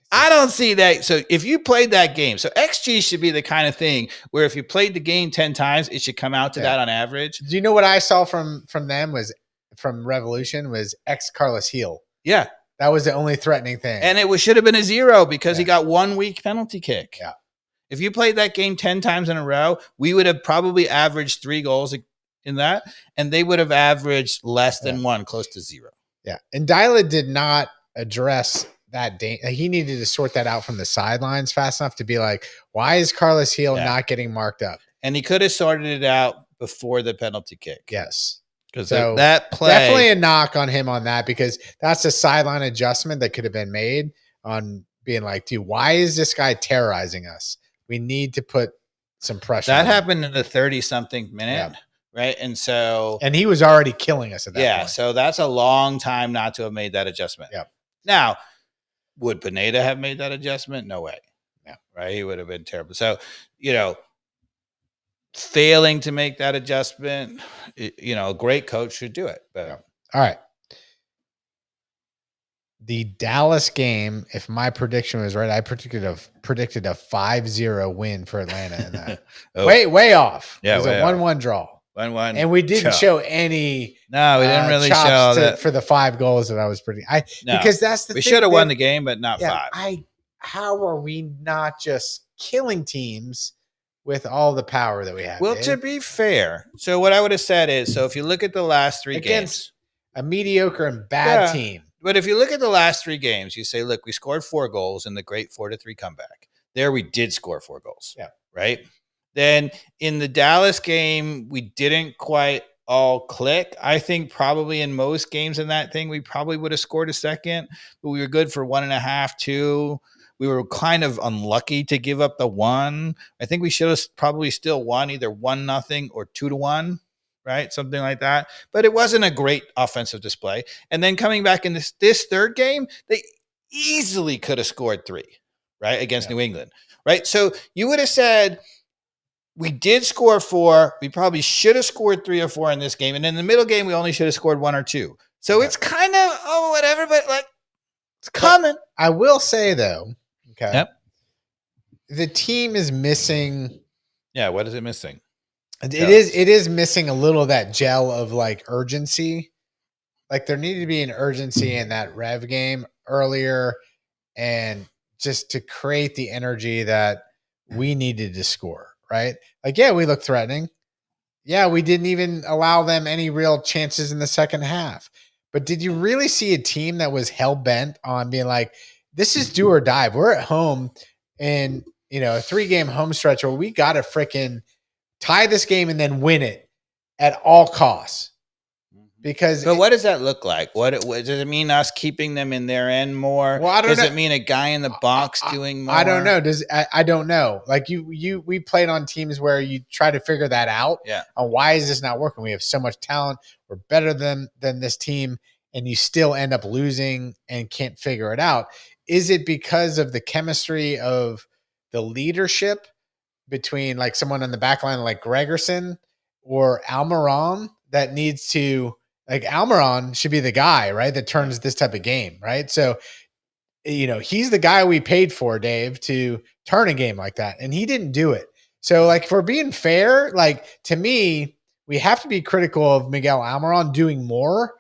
I don't see that. So if you played that game, so XG should be the kind of thing where if you played the game 10 times, it should come out to that on average. Do you know what I saw from them was from Revolution was Carlos Heel. Yeah. That was the only threatening thing. And it should have been a 0 because he got 1 weak penalty kick. Yeah. If you played that game 10 times in a row, we would have probably averaged 3 goals in that, and they would have averaged less than 1, close to 0. Yeah. And Dyla did not address that. He needed to sort that out from the sidelines fast enough to be like, why is Carlos Heel not getting marked up? And he could have sorted it out before the penalty kick. Yes. Because So that play. Definitely a knock on him on that because that's a sideline adjustment that could have been made on being like, dude, why is this guy terrorizing us? We need to put some pressure. That on him. happened in the 30-something minute, right? And so, and he was already killing us at that point. So that's a long time not to have made that adjustment. Yeah. Now, would Pineda have made that adjustment? No way. Yeah. Right? He would have been terrible. So, failing to make that adjustment, a great coach should do it. But all right. The Dallas game, if my prediction was right, I predicted a 5-0 win for Atlanta in that. way off. Yeah, it was a 1-1 draw. 1-1. And we didn't show any. No, we didn't really show that for the 5 goals that I was predicting. Because that's the we thing. should have won the game, but not 5. How are we not just killing teams with all the power that we have? Well, Dave? to be fair, so what I would have said is, so if you look at the last 3 games, a mediocre and bad team. But if you look at the last 3 games, you say, look, we scored 4 goals in the great 4-3 comeback. There we did score 4 goals. Yeah. Right. Then in the Dallas game, we didn't quite all click. I think probably in most games in that thing, we probably would have scored a second, but we were good for 1.5, 2. We were kind of unlucky to give up the 1. I think we should have probably still won either 1-0 or 2-1. Right? Something like that. But it wasn't a great offensive display. And then coming back in this third game, they easily could have scored 3, right? Against New England, right? So you would have said, we did score 4. We probably should have scored 3 or 4 in this game. And in the middle game, we only should have scored 1 or 2. So it's kind of, whatever, but like, it's coming. I will say, though, okay, yep, the team is missing. Yeah, what is it missing? It is missing a little of that gel of like urgency. Like there needed to be an urgency in that Rev game earlier, and just to create the energy that we needed to score, right? Like, yeah, we looked threatening. Yeah, we didn't even allow them any real chances in the second half. But did you really see a team that was hell-bent on being like, this is do or die? We're at home in, a 3-game home stretch where we got to freaking tie this game and then win it at all costs. Because but what does that look like? What does it mean? Us keeping them in their end more? Well, I don't know. Does it mean a guy in the box doing more? I don't know. I don't know. Like we played on teams where you try to figure that out. Yeah. On why is this not working? We have so much talent. We're better than this team, and you still end up losing and can't figure it out. Is it because of the chemistry of the leadership between like someone on the back line like Gregerson or Almiron that needs to, like, Almiron should be the guy, right, that turns this type of game, right? So, he's the guy we paid for, Dave, to turn a game like that, and he didn't do it. So, like, for being fair, like, to me, we have to be critical of Miguel Almiron doing more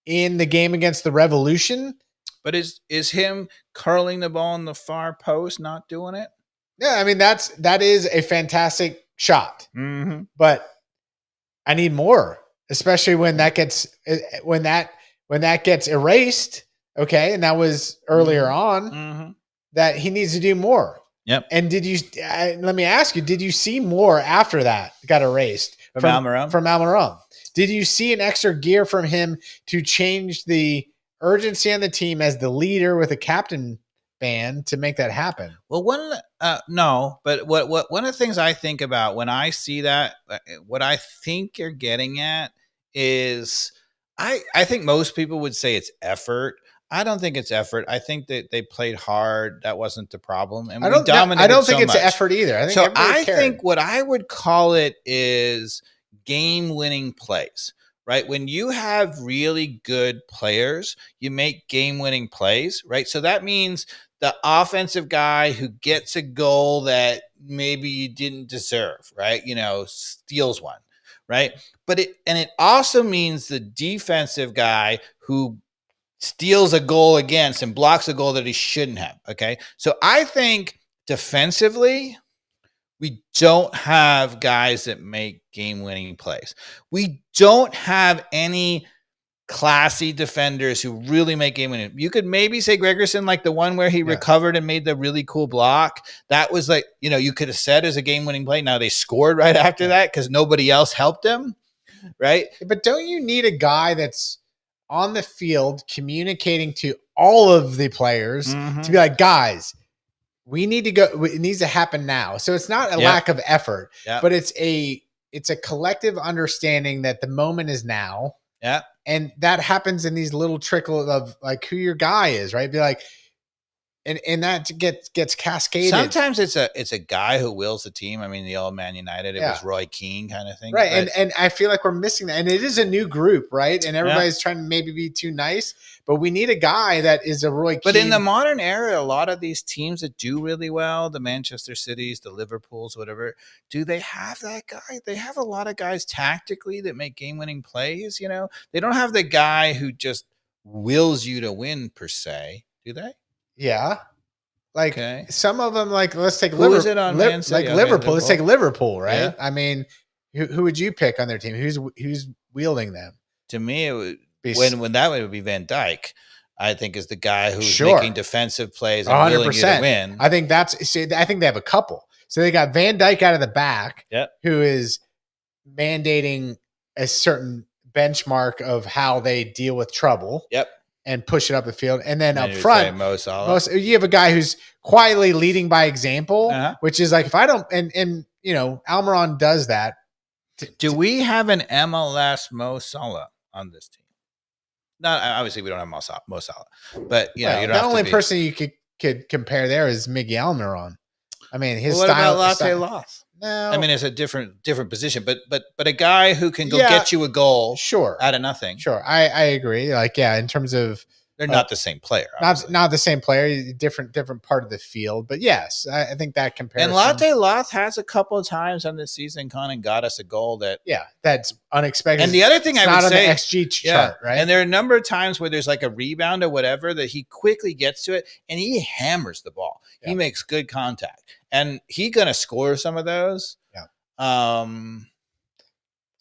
in the game against the Revolution. But is him curling the ball in the far post not doing it? Yeah, I mean, that is a fantastic shot, but I need more, especially when that gets erased. Okay, and that was earlier on that he needs to do more. Yep. And let me ask you, did you see more after that got erased from Almiron? From Almiron, did you see an extra gear from him to change the urgency on the team as the leader with a captain band to make that happen? Well, no, but what one of the things I think about when I see that, what I think you're getting at is, I think most people would say it's effort. I don't think it's effort. I think that they played hard. That wasn't the problem, and I don't think it's effort either. I think what I would call it is game-winning plays. Right? When you have really good players, you make game-winning plays, right? So that means the offensive guy who gets a goal that maybe you didn't deserve, right? Steals one, right? But it also means the defensive guy who steals a goal against and blocks a goal that he shouldn't have, okay? So I think defensively, we don't have guys that make game-winning plays. We don't have any classy defenders who really make game-winning. You could maybe say Gregerson, like the one where he recovered and made the really cool block. That was like, you could have said as a game-winning play. Now they scored right after that because nobody else helped him, right? But don't you need a guy that's on the field communicating to all of the players Mhm. to be like, guys, we need to go. It needs to happen now. So it's not a Yep. lack of effort, Yep. but it's a collective understanding that the moment is now. Yeah. And that happens in these little trickles of like who your guy is, right? Be like, and that gets cascaded. Sometimes it's a guy who wills the team. I mean, the old Man United, it was Roy Keane kind of thing. Right. But, And I feel like we're missing that. And it is a new group, right? And everybody's trying to maybe be too nice, but we need a guy that is a Roy Keane. But in the modern era, a lot of these teams that do really well, the Manchester Cities, the Liverpools, whatever, do they have that guy? They have a lot of guys tactically that make game-winning plays, you know? They don't have the guy who just wills you to win per se, do they? Yeah. Like Okay. some of them, like let's take Who Liverpool. is it on Man City? Like Okay, Liverpool. Let's take Liverpool, right? Yeah. I mean, who would you pick on their team? Who's wielding them? To me, it would when that would be Van Dijk. I think is the guy who's Sure. making defensive plays and willing you to 100%. win. I think I think they have a couple. So they got Van Dijk out of the back, Yep. who is mandating a certain benchmark of how they deal with trouble. Yep. And push it up the field. And then And up you would front, say Mo Salah. you have a guy who's quietly leading by example, Uh-huh. which is like, if I don't, and you know, Almiron does that. Do we have an MLS Mo Salah on this team? Not obviously we don't have Mo Salah, but you know, Well, you don't the have only to be. person you could compare there is Miguel Almiron. I mean, his Well, what style. about Latte style- Loth? No, I mean, it's a different position, but a guy who can go Yeah. get you a goal sure, out of nothing. sure. I agree. Like, yeah, in terms of They're not the same player. obviously. not the same player, different part of the field, but yes, I think that comparison. And Latte Loth has a couple of times on this season gone and got us a goal that. yeah, that's unexpected. And the other thing It's I not would on say, the XG chart, right? And there are a number of times where there's like a rebound or whatever that he quickly gets to it and he hammers the ball. Yeah. He makes good contact, and he's gonna score some of those. Yeah.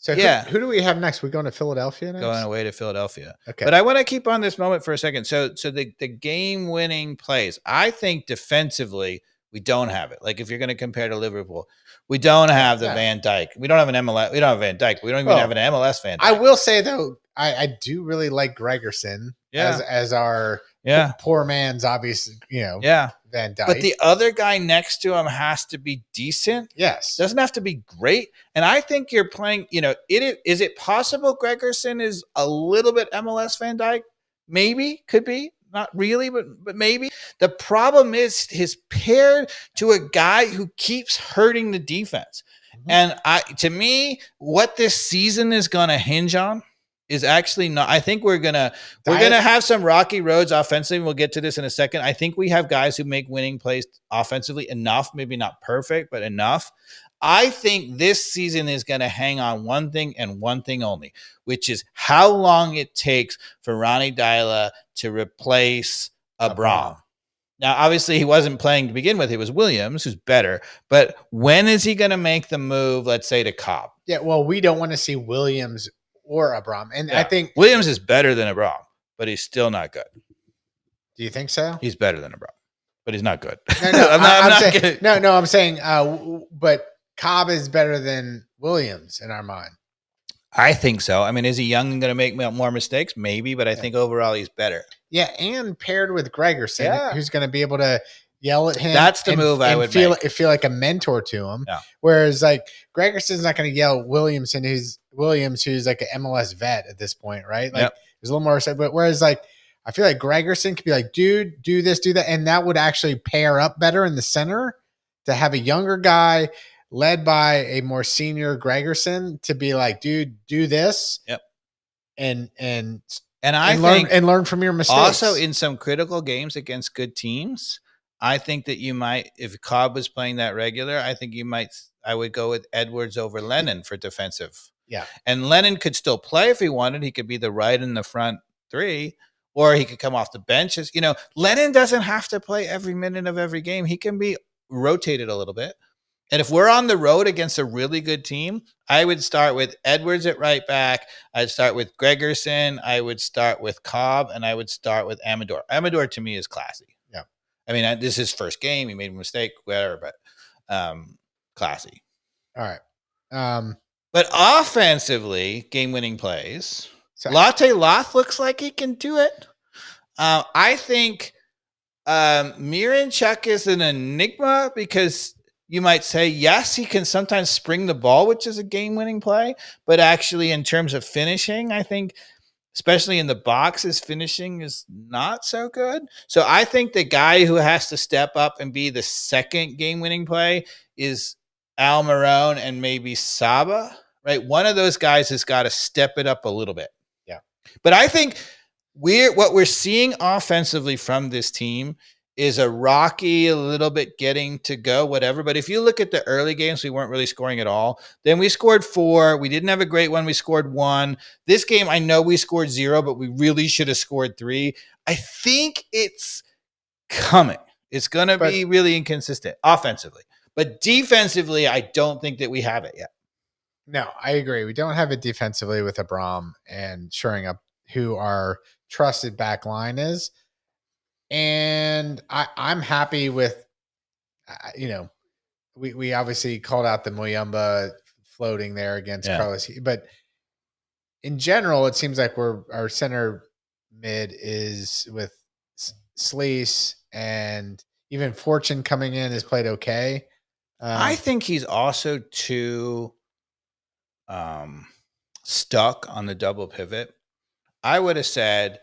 So yeah. who do we have next? We're going to Philadelphia next. Going away to Philadelphia. Okay. But I want to keep on this moment for a second. So the game-winning plays, I think defensively, we don't have it. Like if you're going to compare to Liverpool, we don't have the Yeah. Van Dijk. We don't have an MLS. We don't have Van Dijk. We don't even Well, have an MLS Van Dijk. I will say though, I do really like Gregerson Yeah. as our Yeah. poor man's obvious, Yeah. Van Dyke. But the other guy next to him has to be decent. yes, Doesn't have to be great. And I think you're playing, is it possible Gregerson is a little bit MLS Van Dijk? Maybe, could be. Not really, but maybe. The problem is he's paired to a guy who keeps hurting the defense. Mhm. And to me, what this season is going to hinge on is actually not. I think we're gonna have some rocky roads offensively. And we'll get to this in a second. I think we have guys who make winning plays offensively enough, maybe not perfect, but enough. I think this season is going to hang on one thing and one thing only, which is how long it takes for Ronny Deila to replace Abraham. Now, obviously, he wasn't playing to begin with. It was Williams, who's better. But when is he going to make the move, let's say, to Cobb? yeah. Well, we don't want to see Williams or Abraham, and I think. Williams is better than Abraham, but he's still not good. Do you think so? He's better than Abraham, but he's not good. No, I'm not saying, kidding. no. I'm saying, but Cobb is better than Williams in our mind. I think so. I mean, is he young and going to make more mistakes? Maybe, but I think overall he's better. Yeah, and paired with Gregerson, Yeah. who's going to be able to yell at him. That's the move I would feel make. feel like a mentor to him. Yeah. Whereas like Gregerson's not going to yell at Williamson, who's like an MLS vet at this point, right? Like Yep. there's a little more. But whereas like I feel like Gregerson could be like, dude, do this, do that, and that would actually pair up better in the center to have a younger guy led by a more senior Gregerson to be like, dude, do this. Yep. And I learn think learn from your mistakes. also in some critical games against good teams, I think that you might, if Cobb was playing that regular, I would go with Edwards over Lennon for defensive. Yeah. And Lennon could still play if he wanted. He could be the right in the front three, or he could come off the benches. Lennon doesn't have to play every minute of every game. He can be rotated a little bit. And if we're on the road against a really good team, I would start with Edwards at right back. I'd start with Gregerson. I would start with Cobb, and I would start with Amador. Amador to me is classy. Yeah. I mean, this is his first game. He made a mistake, whatever, but classy. All right. But offensively, game-winning plays. So Latte Loth looks like he can do it. I think Miranchuk is an enigma because you might say, yes, he can sometimes spring the ball, which is a game-winning play. But actually, in terms of finishing, I think, especially in the box, his finishing is not so good. So I think the guy who has to step up and be the second game-winning play is Al Marone and maybe Saba, right? One of those guys has got to step it up a little bit. Yeah. But I think what we're seeing offensively from this team is a rocky, a little bit getting to go, whatever. But if you look at the early games, we weren't really scoring at all. Then we scored 4. We didn't have a great one. We scored 1. This game, I know we scored 0, but we really should have scored 3. I think it's coming. It's going to be really inconsistent offensively. But defensively, I don't think that we have it yet. No, I agree. We don't have it defensively with Abram and shoring up who our trusted back line is. And I'm happy with, we obviously called out the Muyumba floating there against Carlos, but in general, it seems like our center mid is with Sleece, and even Fortune coming in has played okay. I think he's also too stuck on the double pivot. I would have said,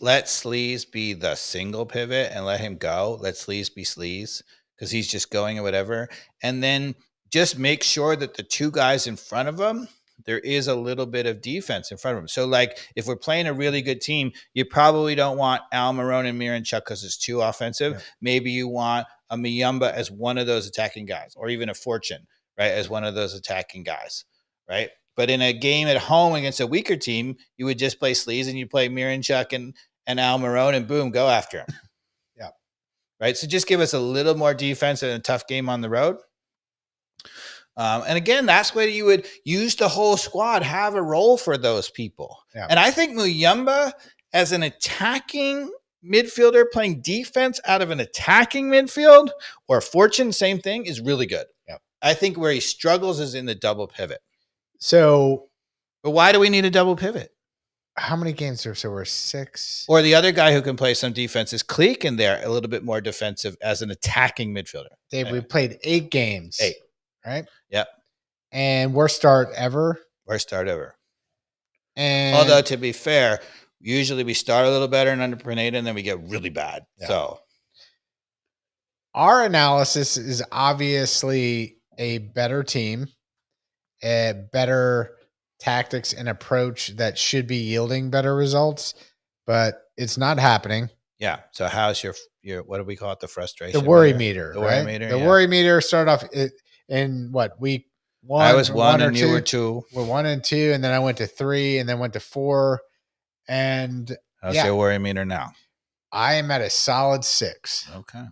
let Sleaze be the single pivot and let him go. Let Sleaze be Sleaze because he's just going or whatever. And then just make sure that the 2 guys in front of him, there is a little bit of defense in front of him. So, like, if we're playing a really good team, you probably don't want Al Marone and Miranchuk because it's too offensive. Yeah. Maybe you want a Muyumba as one of those attacking guys, or even a Fortune, right, as one of those attacking guys, right? But in a game at home against a weaker team, you would just play Sleaze and you play Miranchuk and Al Marone and boom, go after him. Yeah. Right. So just give us a little more defense in a tough game on the road. And again, that's where you would use the whole squad, have a role for those people. Yeah. And I think Muyumba as an attacking midfielder playing defense out of an attacking midfield, or Fortune, same thing, is really good. Yeah. I think where he struggles is in the double pivot. So, but why do we need a double pivot? How many games are so we're 6? Or the other guy who can play some defense is Cleek in there, a little bit more defensive as an attacking midfielder. Dave, we played 8 games. 8. Right? Yep. And worst start ever. Worst start ever. And although, to be fair, usually we start a little better under Pineda and then we get really bad. Yeah. So our analysis is obviously a better team, a better tactics and approach that should be yielding better results, but it's not happening. Yeah. So how's your what do we call it? The frustration? The worry meter. The right? worry meter. The worry meter started off in what, week 1? I was 1 and 2? you were 2. We're 1 and 2, and then I went to 3, and then went to 4. And how's your worry meter now? I am at a solid 6. Okay.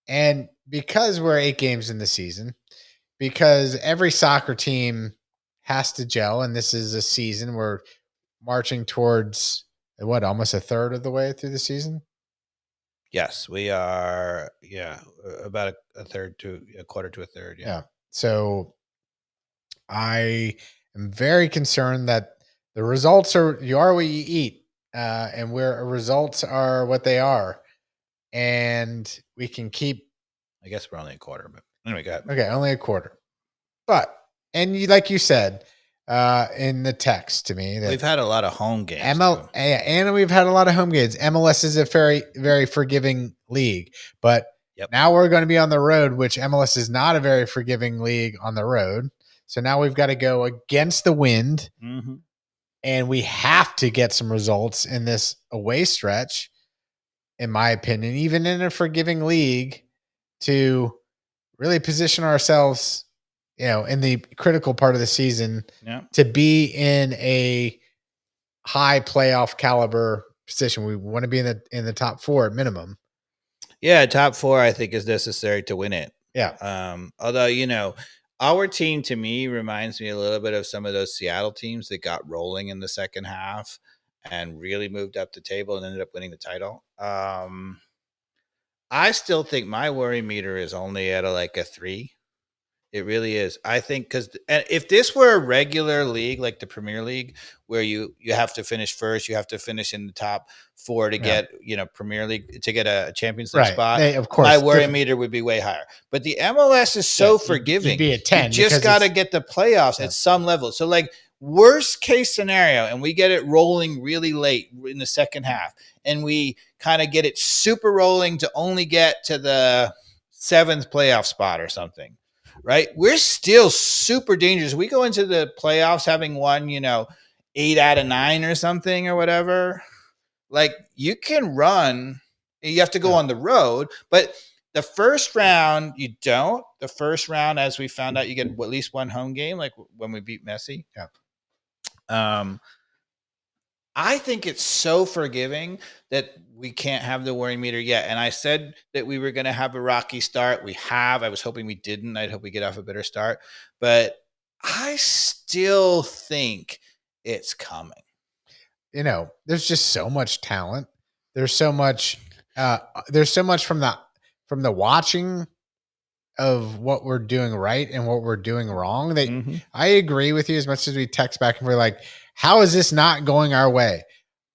And because we're 8 games in the season, because every soccer team has to gel, and this is a season we're marching towards almost a third of the way through the season. Yes, we are. Yeah, about a third to a quarter to a third. Yeah. So I am very concerned that the results are what you eat, and where results are what they are, and we can keep. I guess we're only a quarter, but anyway, go ahead. Okay, only a quarter, but. And like you said in the text to me, that we've had a lot of home games. And we've had a lot of home games. MLS is a very, very forgiving league, but now we're going to be on the road, which MLS is not a very forgiving league on the road. So now we've got to go against the wind, and we have to get some results in this away stretch, in my opinion, even in a forgiving league, to really position ourselves in the critical part of the season to be in a high playoff caliber position. We want to be in the top 4 at minimum. Yeah. Top 4, I think, is necessary to win it. Yeah. Although, our team to me reminds me a little bit of some of those Seattle teams that got rolling in the second half and really moved up the table and ended up winning the title. I still think my worry meter is only at a 3. It really is. I think because if this were a regular league like the Premier League, where you have to finish first, you have to finish in the top 4 to get Premier League to get a Champions League spot. Of course, my worry meter would be way higher. But the MLS is so forgiving. You'd be a 10. You just got to get the playoffs at some level. So like worst case scenario, and we get it rolling really late in the second half, and we kind of get it super rolling to only get to the 7th playoff spot or something. Right, we're still super dangerous. We go into the playoffs having won, 8 out of 9 or something or whatever. Like you can run. You have to go on the road, but the first round you don't. The first round, as we found out, you get at least one home game, like when we beat Messi. Yeah. I think it's so forgiving that we can't have the worry meter yet. And I said that we were going to have a rocky start. We have. I was hoping we didn't. I'd hope we get off a better start. But I still think it's coming. There's just so much talent. There's so much from the watching of what we're doing right and what we're doing wrong. That I agree with you as much as we text back and we're like, how is this not going our way?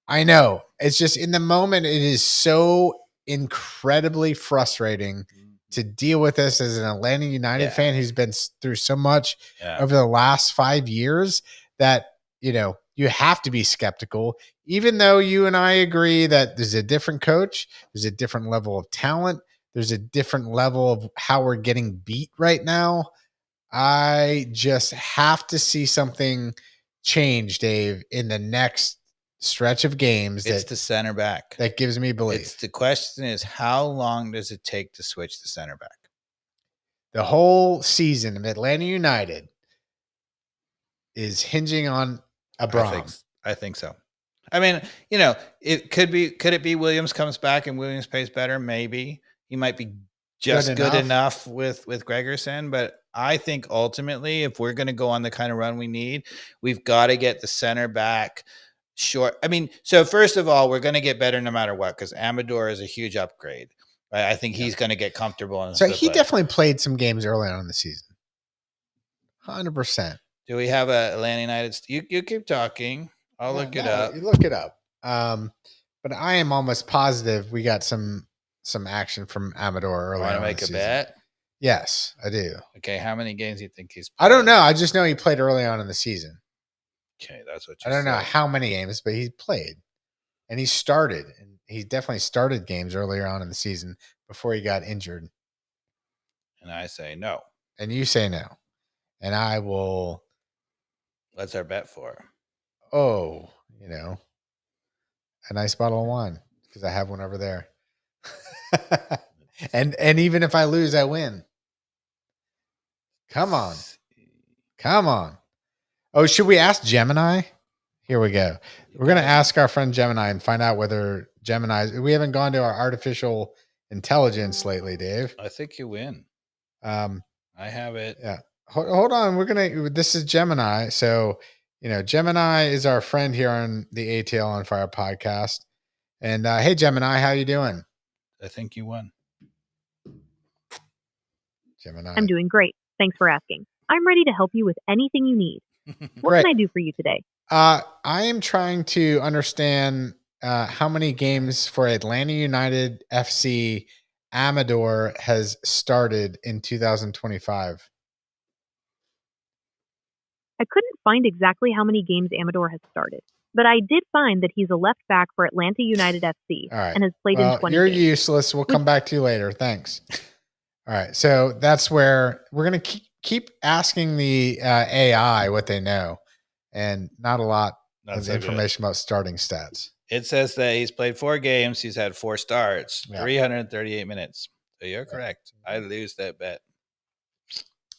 I know. It's just in the moment, it is so incredibly frustrating to deal with this as an Atlanta United fan who's been through so much over the last 5 years that, you have to be skeptical, even though you and I agree that there's a different coach, there's a different level of talent, there's a different level of how we're getting beat right now. I just have to see something change, Dave, in the next stretch of games. It's the center back that gives me belief. The question is, how long does it take to switch the center back? The whole season of Atlanta United is hinging on Abraham. I think so. I mean, it could it be Williams comes back and Williams plays better? Maybe he might be just good enough with Gregerson, but I think ultimately, if we're going to go on the kind of run we need, we've got to get the center back short. I mean, so first of all, we're going to get better no matter what, because Amador is a huge upgrade. Right? I think he's going to get comfortable. So he definitely played some games early on in the season. 100%. Do we have a Atlanta United? You keep talking. I'll look it up. You look it up. But I am almost positive we got some action from Amador early on. Want to make a bet? Yes, I do. Okay, how many games do you think he's played? I don't know. I just know he played early on in the season. Okay, that's what I don't know how many games, but he played. And he started. And he definitely started games earlier on in the season before he got injured. And I say no. And you say no. And I will. What's our bet for? Oh, a nice bottle of wine, because I have one over there. and even if I lose, I win. Come on. Oh, should we ask Gemini? Here we go. We're going to ask our friend Gemini and find out whether we haven't gone to our artificial intelligence lately, Dave. I think you win. I have it. Yeah. Hold on. This is Gemini. So, Gemini is our friend here on the ATL on Fire podcast. And hey, Gemini, how you doing? I think you won. Gemini. I'm doing great. Thanks for asking. I'm ready to help you with anything you need. What can I do for you today? I am trying to understand how many games for Atlanta United FC Amador has started in 2025. I couldn't find exactly how many games Amador has started, but I did find that he's a left back for Atlanta United FC and has played in 20 You're games. useless. We'll come back to you later. Thanks. All right. So that's where we're going to keep asking the AI what they know, and not a lot of information about starting stats. It says that he's played 4 games. He's had 4 starts, 338 minutes. So you're correct. I lose that bet.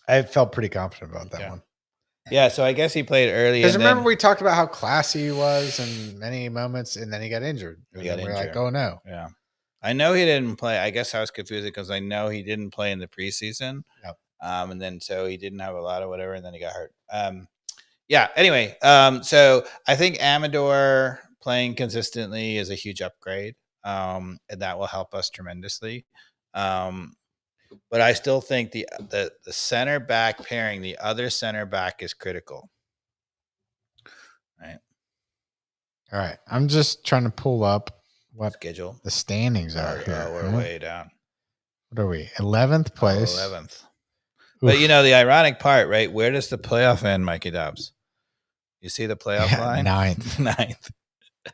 I felt pretty confident about that one. Yeah, so I guess he played early. Because remember we talked about how classy he was in many moments, and then he got injured. We're like, oh no. Yeah. I know he didn't play. I guess I was confused because I know he didn't play in the preseason. Yep. And then so he didn't have a lot of whatever, and then he got hurt. Anyway, so I think Amador playing consistently is a huge upgrade. And that will help us tremendously. But I still think the center back pairing, the other center back, is critical. Right. All right. I'm just trying to pull up what schedule the standings are here. We're way down. What are we? 11th place. 11th. But the ironic part, right? Where does the playoff end, Mikey Dobbs? You see the playoff line? 9th.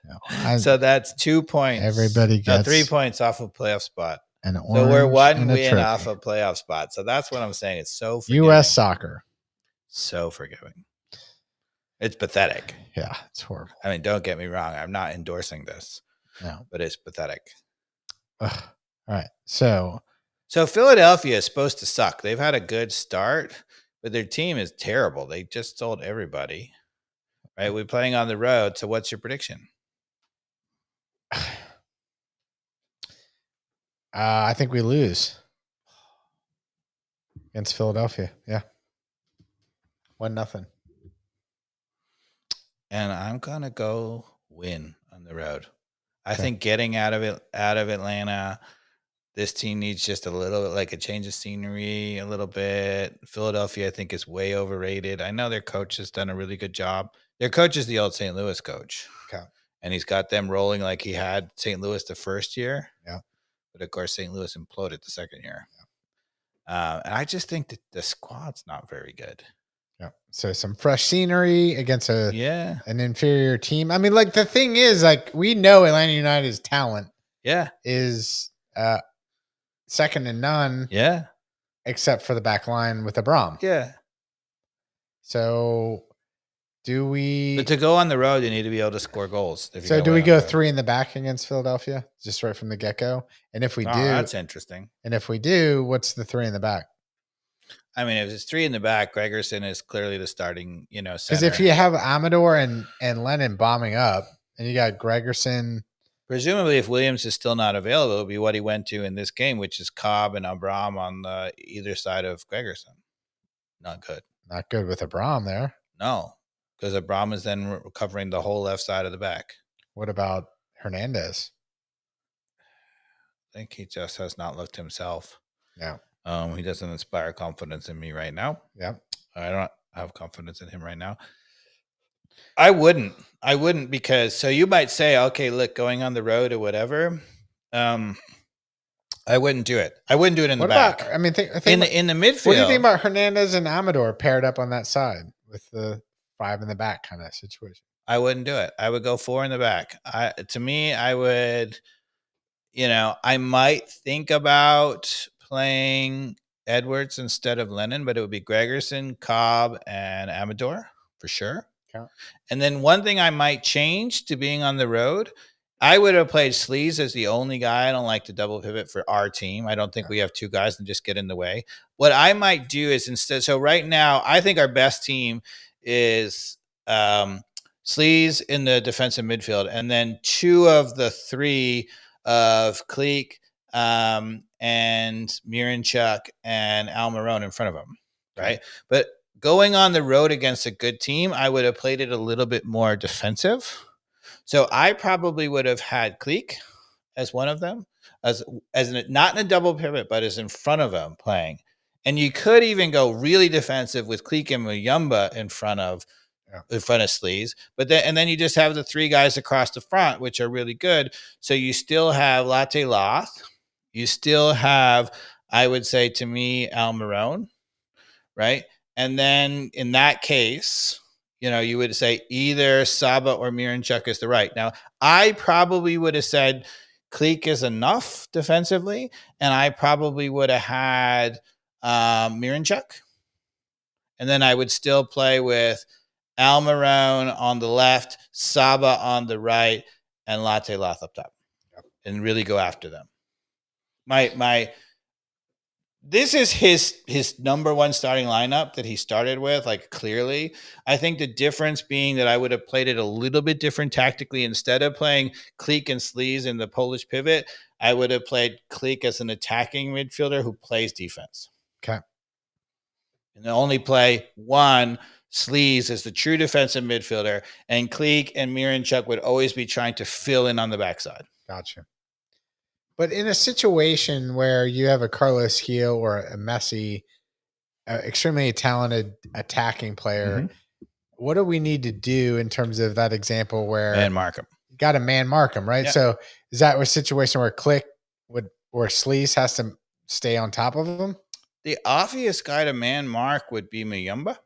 No, so that's 2 points. Everybody gets 3 points off of playoff spot. So we're 1 win off of playoff spot. So that's what I'm saying. It's so forgiving. U.S. soccer. So forgiving. It's pathetic. Yeah, it's horrible. I mean, don't get me wrong. I'm not endorsing this. No. But it's pathetic. All right. So Philadelphia is supposed to suck. They've had a good start, but their team is terrible. They just sold everybody. Right? We're playing on the road. So what's your prediction? I think we lose against Philadelphia. Yeah. 1-0. And I'm going to go win on the road. I think getting out of Atlanta, this team needs just a little bit, like a change of scenery, a little bit. Philadelphia, I think, is way overrated. I know their coach has done a really good job. Their coach is the old St. Louis coach. Okay. And he's got them rolling like he had St. Louis the first year. Yeah. But, of course, St. Louis imploded the second year. Yeah. And I just think that the squad's not very good. Yeah. So some fresh scenery against an inferior team. I mean, like, the thing is, like, we know Atlanta United's talent is second to none. Yeah. Except for the back line with Abraham. Yeah. So do we... But to go on the road, you need to be able to score goals. So do we go 3 in the back against Philadelphia? Just right from the get-go? And if we do... that's interesting. And if we do, what's the 3 in the back? I mean, if it's 3 in the back, Gregerson is clearly the starting, center. Because if you have Amador and Lennon bombing up, and you got Gregerson... Presumably, if Williams is still not available, it would be what he went to in this game, which is Cobb and Abraham on either side of Gregerson. Not good. Not good with Abraham there. No, because Abraham is then covering the whole left side of the back. What about Hernandez? I think he just has not looked himself. Yeah. He doesn't inspire confidence in me right now. Yeah. I don't have confidence in him right now. I wouldn't because so you might say, okay, look, going on the road or whatever. I wouldn't do it. I wouldn't do it in the back. I mean, think in the midfield. What do you think about Hernandez and Amador paired up on that side with the 5 in the back kind of situation? I wouldn't do it. I would go 4 in the back. To me, I would, I might think about playing Edwards instead of Lennon, but it would be Gregerson, Cobb, and Amador for sure. Okay. And then one thing I might change to being on the road, I would have played Sleaze as the only guy. I don't like to double pivot for our team. I don't think we have 2 guys and just get in the way. What I might do is instead, so right now, I think our best team is Sleaze in the defensive midfield, and then 2 of the 3 of Cleek and Miranchuk and Almiron in front of him, right? But going on the road against a good team, I would have played it a little bit more defensive. So I probably would have had Cleek as one of them, as not in a double pivot, but as in front of him playing. And you could even go really defensive with Cleek and Muyumba in front of Sleaze. But then you just have the 3 guys across the front, which are really good. So you still have Latte Loth. You still have, I would say to me, Almiron, right? And then in that case, you would say either Saba or Miranchuk is the right. Now, I probably would have said Cleek is enough defensively, and I probably would have had Miranchuk. And then I would still play with Almiron on the left, Saba on the right, and Latte Loth up top, and really go after them. This is his number 1 starting lineup that he started with, like clearly. I think the difference being that I would have played it a little bit different tactically. Instead of playing Cleek and Sleaze in the Polish pivot, I would have played Cleek as an attacking midfielder who plays defense. Okay. And only play one Sleaze as the true defensive midfielder, and Cleek and Miranchuk would always be trying to fill in on the backside. Gotcha. But in a situation where you have a Carlos Gil or a Messi, extremely talented attacking player, what do we need to do in terms of that example where man mark him? You got to man mark him, right? Yeah. So is that a situation where or Sleaze has to stay on top of him? The obvious guy to man mark would be Muyumba.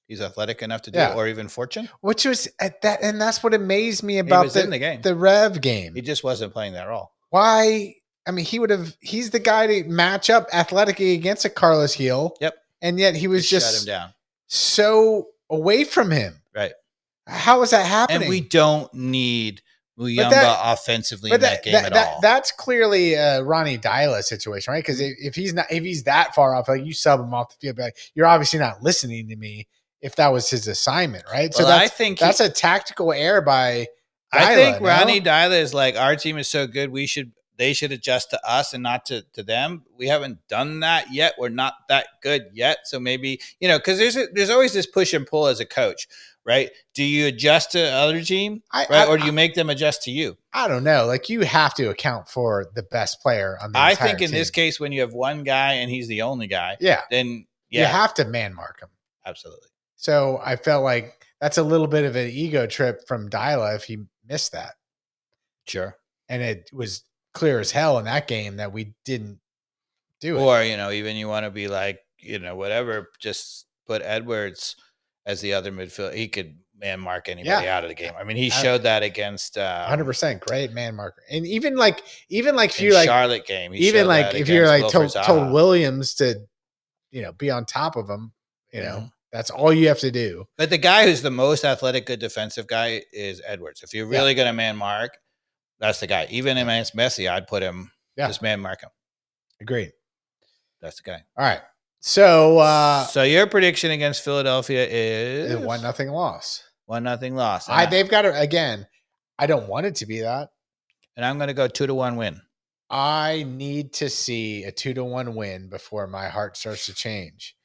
He's athletic enough to do it, or even Fortune. Which was at that, and that's what amazed me about in the game. The Rev game. He just wasn't playing that role. Why? I mean, he's the guy to match up athletically against a Carlos Gil. Yep. And yet he was just shut him down. So away from him. Right. How is that happening? And we don't need Muyumba offensively in that game at all. That's clearly a Ronnie Dyla situation, right? Because if he's that far off, like you sub him off the field, like you're obviously not listening to me. If that was his assignment, right? Well, so I think that's a tactical error by Dyla, I think Ronnie Dyla is like, our team is so good, they should adjust to us and not to them. We haven't done that yet. We're not that good yet. So maybe, because there's always this push and pull as a coach, right? Do you adjust to other team, or do you make them adjust to you? I don't know. Like you have to account for the best player on the I entire think in team. this case, when you have one guy and he's the only guy, then you have to man mark him. Absolutely. So I felt like that's a little bit of an ego trip from Dyla if he missed that. Sure. And it was clear as hell in that game that we didn't do it. Or, even you want to be like, whatever, just put Edwards as the other midfield. He could man mark anybody out of the game. I mean, he showed that against 100% great man marker. And even if you Charlotte game, even like if you're like told Williams to, be on top of him, that's all you have to do. But the guy who's the most athletic, good defensive guy is Edwards. If you're really going to man mark, that's the guy. Even against Messi, I'd put him, just man mark him. Agreed. That's the guy. All right. So your prediction against Philadelphia is 1-0 loss. 1-0 loss. They've got to, again, I don't want it to be that. And I'm going to go 2-1 win. I need to see a 2-1 win before my heart starts to change.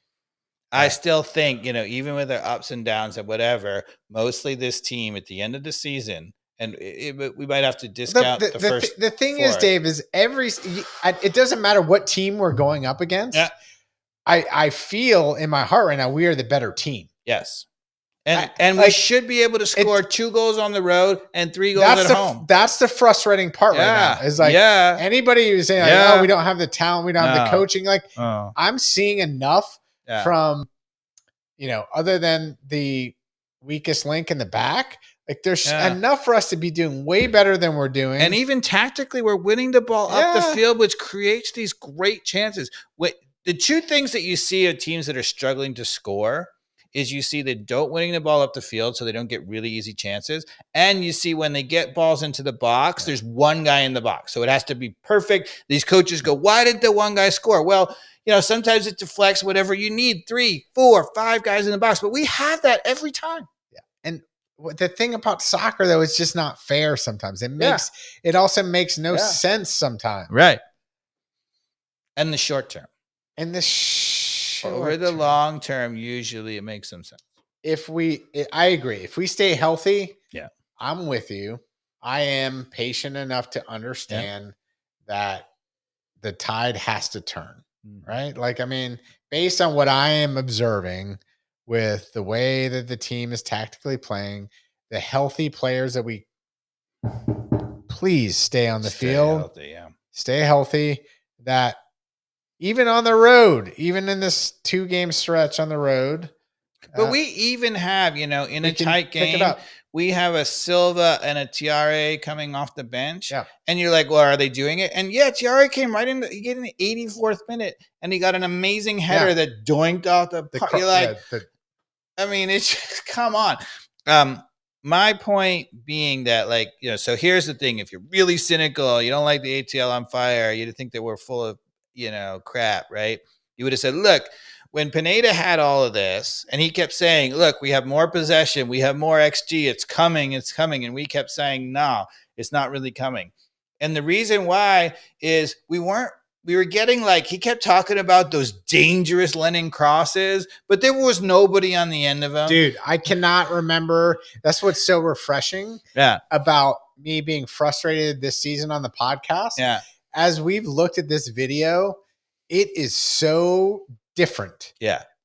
I still think, even with their ups and downs and whatever, mostly this team at the end of the season, and we might have to discount the first. The thing is, Dave, is it doesn't matter what team we're going up against. Yeah. I feel in my heart right now we are the better team. Yes. And we should be able to score 2 goals on the road and 3 goals at home. That's the frustrating part right now. Is like anybody who's saying, oh, we don't have the talent, we don't have the coaching. Like I'm seeing enough from, other than the weakest link in the back, like there's enough for us to be doing way better than we're doing. And even tactically, we're winning the ball up the field, which creates these great chances. The two things that you see of teams that are struggling to score is you see they don't winning the ball up the field, so they don't get really easy chances. And you see when they get balls into the box, there's one guy in the box. So it has to be perfect. These coaches go, why did the one guy score? Well, sometimes it deflects whatever you need, 3, 4, 5 guys in the box. But we have that every time. Yeah. And the thing about soccer, though, is just not fair sometimes. It also makes no sense sometimes. Right. And the short term. Over the long term, usually it makes some sense. I agree. If we stay healthy, I'm with you. I am patient enough to understand that the tide has to turn, right? Like, I mean, based on what I am observing with the way that the team is tactically playing, the healthy players that we please stay on the field, healthy, stay healthy, that even on the road, even in this 2-game stretch on the road. But we even have, in a tight game, we have a Silva and a Tiare coming off the bench. Yeah. And you're like, well, are they doing it? And Tiare came right in, he get in the 84th minute, and he got an amazing header that doinked off the puck. You're like, I mean, it's just, come on. My point being that, like, so here's the thing. If you're really cynical, you don't like the ATL on fire, you think that we're full of, crap, right? You would have said, look, when Pineda had all of this and he kept saying, look, we have more possession, we have more XG, it's coming. And we kept saying, no, it's not really coming. And the reason why is we were getting he kept talking about those dangerous Lennon crosses, but there was nobody on the end of them. Dude, I cannot remember. That's what's so refreshing about me being frustrated this season on the podcast. Yeah. as we've looked at this video, it is so different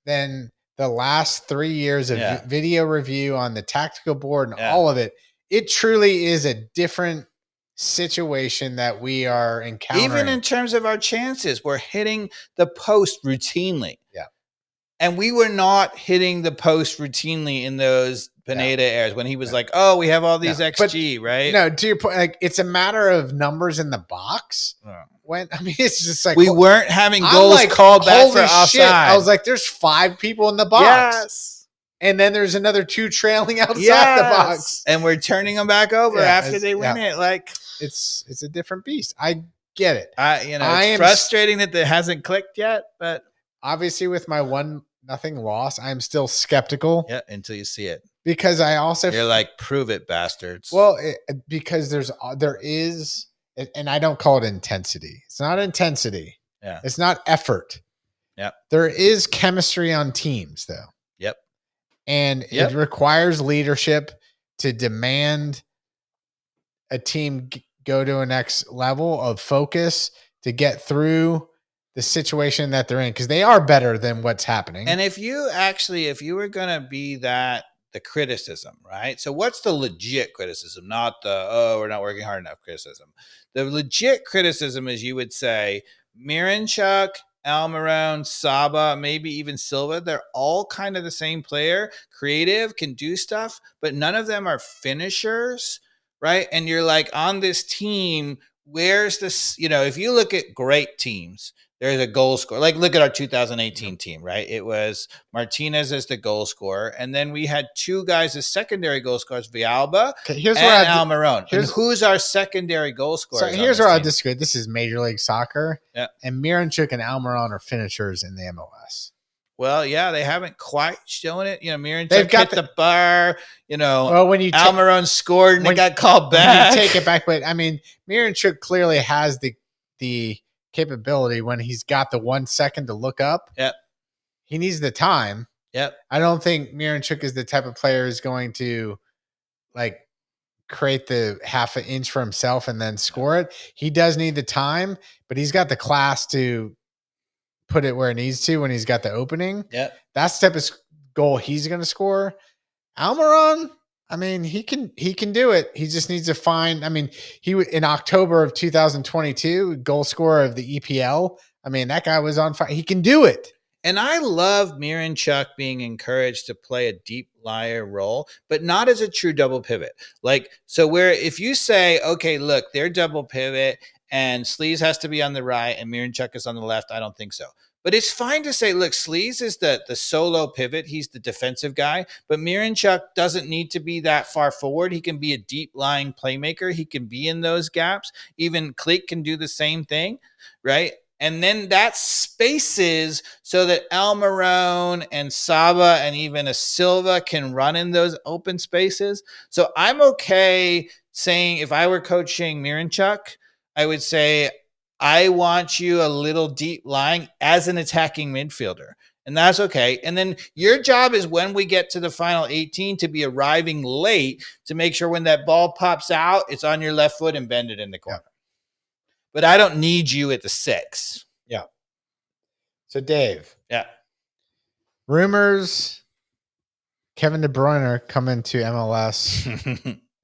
than the last 3 years of video review on the tactical board and all of it. It truly is a different situation that we are encountering. Even in terms of our chances, we're hitting the post routinely. Yeah. And we were not hitting the post routinely in those Pineda airs when he was like, oh, we have all these XG, right? No, to your point, like it's a matter of numbers in the box. When I mean, it's just like we weren't having goals called back for offside. I was like, there's 5 people in the box, and then there's another 2 trailing outside the box, and we're turning them back over after they win it. Like it's a different beast. I get it. It's frustrating that it hasn't clicked yet, but obviously with my 1-0 loss, I'm still skeptical. Yeah, until you see it. Because I also you're like, prove it, bastards. Well, because there is, and I don't call it intensity. It's not intensity. Yeah. It's not effort. Yep. There is chemistry on teams, though. Yep. And it requires leadership to demand a team go to a next level of focus to get through the situation that they're in, because they are better than what's happening. And if you were going to be the criticism, right? So what's the legit criticism? Not the, we're not working hard enough criticism. The legit criticism is, you would say, Miranchuk, Almiron, Saba, maybe even Silva, they're all kind of the same player, creative, can do stuff, but none of them are finishers, right? And you're like, on this team, where's this, if you look at great teams, there's a goal scorer. Like, look at our 2018 team, right? It was Martinez as the goal scorer, and then we had 2 guys as secondary goal scorers, Villalba and Almiron. And who's our secondary goal scorer? So here's where I disagree. This is Major League Soccer, and Miranchuk and Almiron are finishers in the MLS. Well, yeah, they haven't quite shown it. Miranchuk hit the bar. Well, when you Almiron scored and it got called back. Take it back, but I mean, Miranchuk clearly has the capability when he's got the 1 second to look up. Yep. He needs the time. Yep. I don't think Miranchuk is the type of player who's going to like create the half an inch for himself and then score it. He does need the time, but he's got the class to put it where it needs to when he's got the opening. Yep. That's the type of goal he's going to score. Almiron, I mean, he can do it. He just needs to find. I mean, in October of 2022, goal scorer of the EPL. I mean, that guy was on fire. He can do it. And I love Miranchuk being encouraged to play a deep liar role, but not as a true double pivot. Like, so where if you say, okay, look, they're double pivot and Sleaze has to be on the right and Miranchuk is on the left, I don't think so. But it's fine to say, look, Sleaze is the solo pivot. He's the defensive guy. But Miranchuk doesn't need to be that far forward. He can be a deep-lying playmaker. He can be in those gaps. Even Click can do the same thing, right? And then that spaces so that Almiron and Saba and even a Silva can run in those open spaces. So I'm okay saying, if I were coaching Miranchuk, I would say, I want you a little deep lying as an attacking midfielder. And that's okay. And then your job is, when we get to the final 18, to be arriving late to make sure when that ball pops out, it's on your left foot and bend it in the corner. Yeah. But I don't need you at the 6. Yeah. So Dave. Yeah. Rumors, Kevin De Bruyne coming to MLS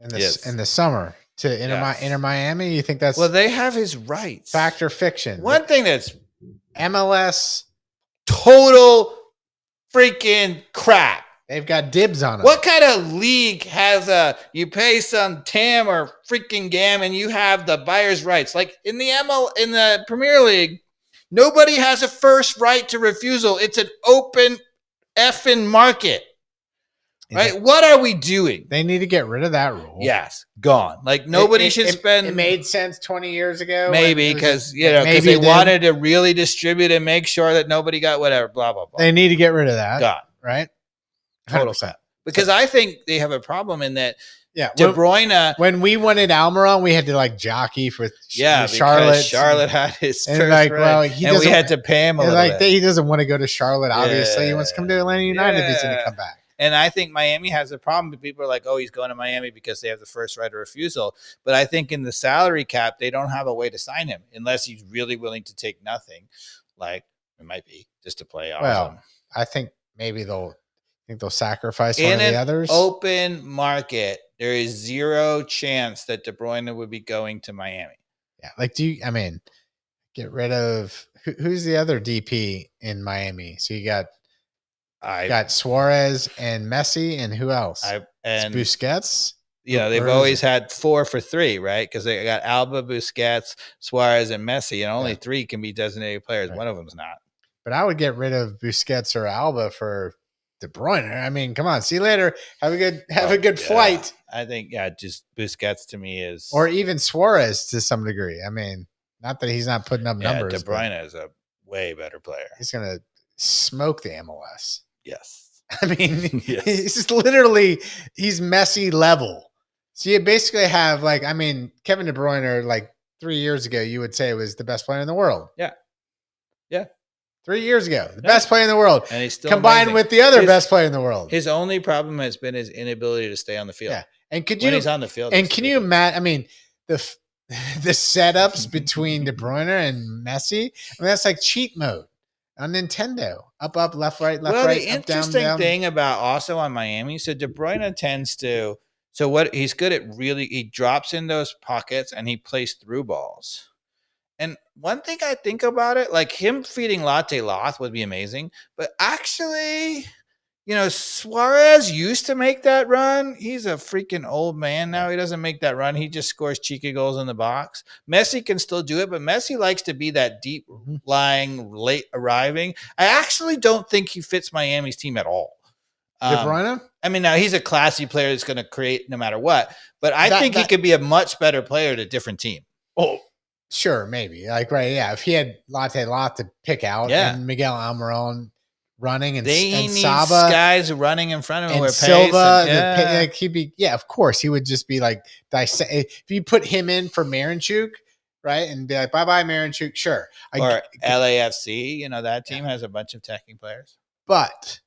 in the summer. To Inter Miami, you think that's... Well, they have his rights. Fact or fiction? One thing that's MLS... Total freaking crap. They've got dibs on it. What kind of league has you pay some TAM or freaking GAM and you have the buyer's rights? Like in the Premier League, nobody has a first right to refusal. It's an open effing market. Right? What are we doing? They need to get rid of that rule. Yes. Gone. Like nobody should spend. It made sense 20 years ago. Maybe because they wanted to really distribute and make sure that nobody got whatever, blah, blah, blah. They need to get rid of that. Gone. Right? 100%. Because I think they have a problem in that. Yeah. De Bruyne. When we wanted Almiron, we had to like jockey for Charlotte. Charlotte had his and first like, right. well, and we had to pay him a little bit. He doesn't want to go to Charlotte, obviously. He wants to come to Atlanta United if he's going to come back. And I think Miami has a problem. People are like, oh, he's going to Miami because they have the first right of refusal. But I think in the salary cap, they don't have a way to sign him unless he's really willing to take nothing. Like it might be just to play awesome. Well, I think maybe they'll sacrifice one of the others. Open market, there is zero chance that De Bruyne would be going to Miami. Yeah. Like, get rid of who's the other DP in Miami? So you got Suarez and Messi, and who else? And Busquets. They've always had 4 for 3, right? Because they got Alba, Busquets, Suarez, and Messi, and only 3 can be designated players. Right. One of them's not. But I would get rid of Busquets or Alba for De Bruyne. I mean, come on. See you later. Have a good flight. I think, just Busquets to me is, or even Suarez to some degree. I mean, not that he's not putting up numbers. De Bruyne is a way better player. He's gonna smoke the MLS. Yes. I mean, he's Messi level. So you basically have Kevin De Bruyne, 3 years ago, you would say was the best player in the world. Yeah. Yeah. 3 years ago, the best player in the world. And he's still combined with the other best player in the world. His only problem has been his inability to stay on the field. Yeah. And when he's on the field. And can you imagine, the setups between De Bruyne and Messi, that's like cheat mode on Nintendo. Up, left, right, right. Well, the interesting thing about also on Miami, so De Bruyne tends to, he's good at he drops in those pockets and he plays through balls. And one thing I think about it, like him feeding Latte Loth would be amazing, but actually, Suarez used to make that run. He's a freaking old man now. He doesn't make that run. He just scores cheeky goals in the box. Messi can still do it, but Messi likes to be that deep lying, late arriving. I actually don't think he fits Miami's team at all. De Bruyne? Now he's a classy player that's going to create no matter what, but I think he could be a much better player at a different team. Oh, sure, maybe. Right, yeah. If he had Latte Loth to pick out and Miguel Almiron running and Saba, guys running in front of him, and Silva, he'd be, of course, he would just be like dissect. If you put him in for Marinchuk, right, and be like, bye, Marinchuk, sure. Or LAFC, that team has a bunch of attacking players, but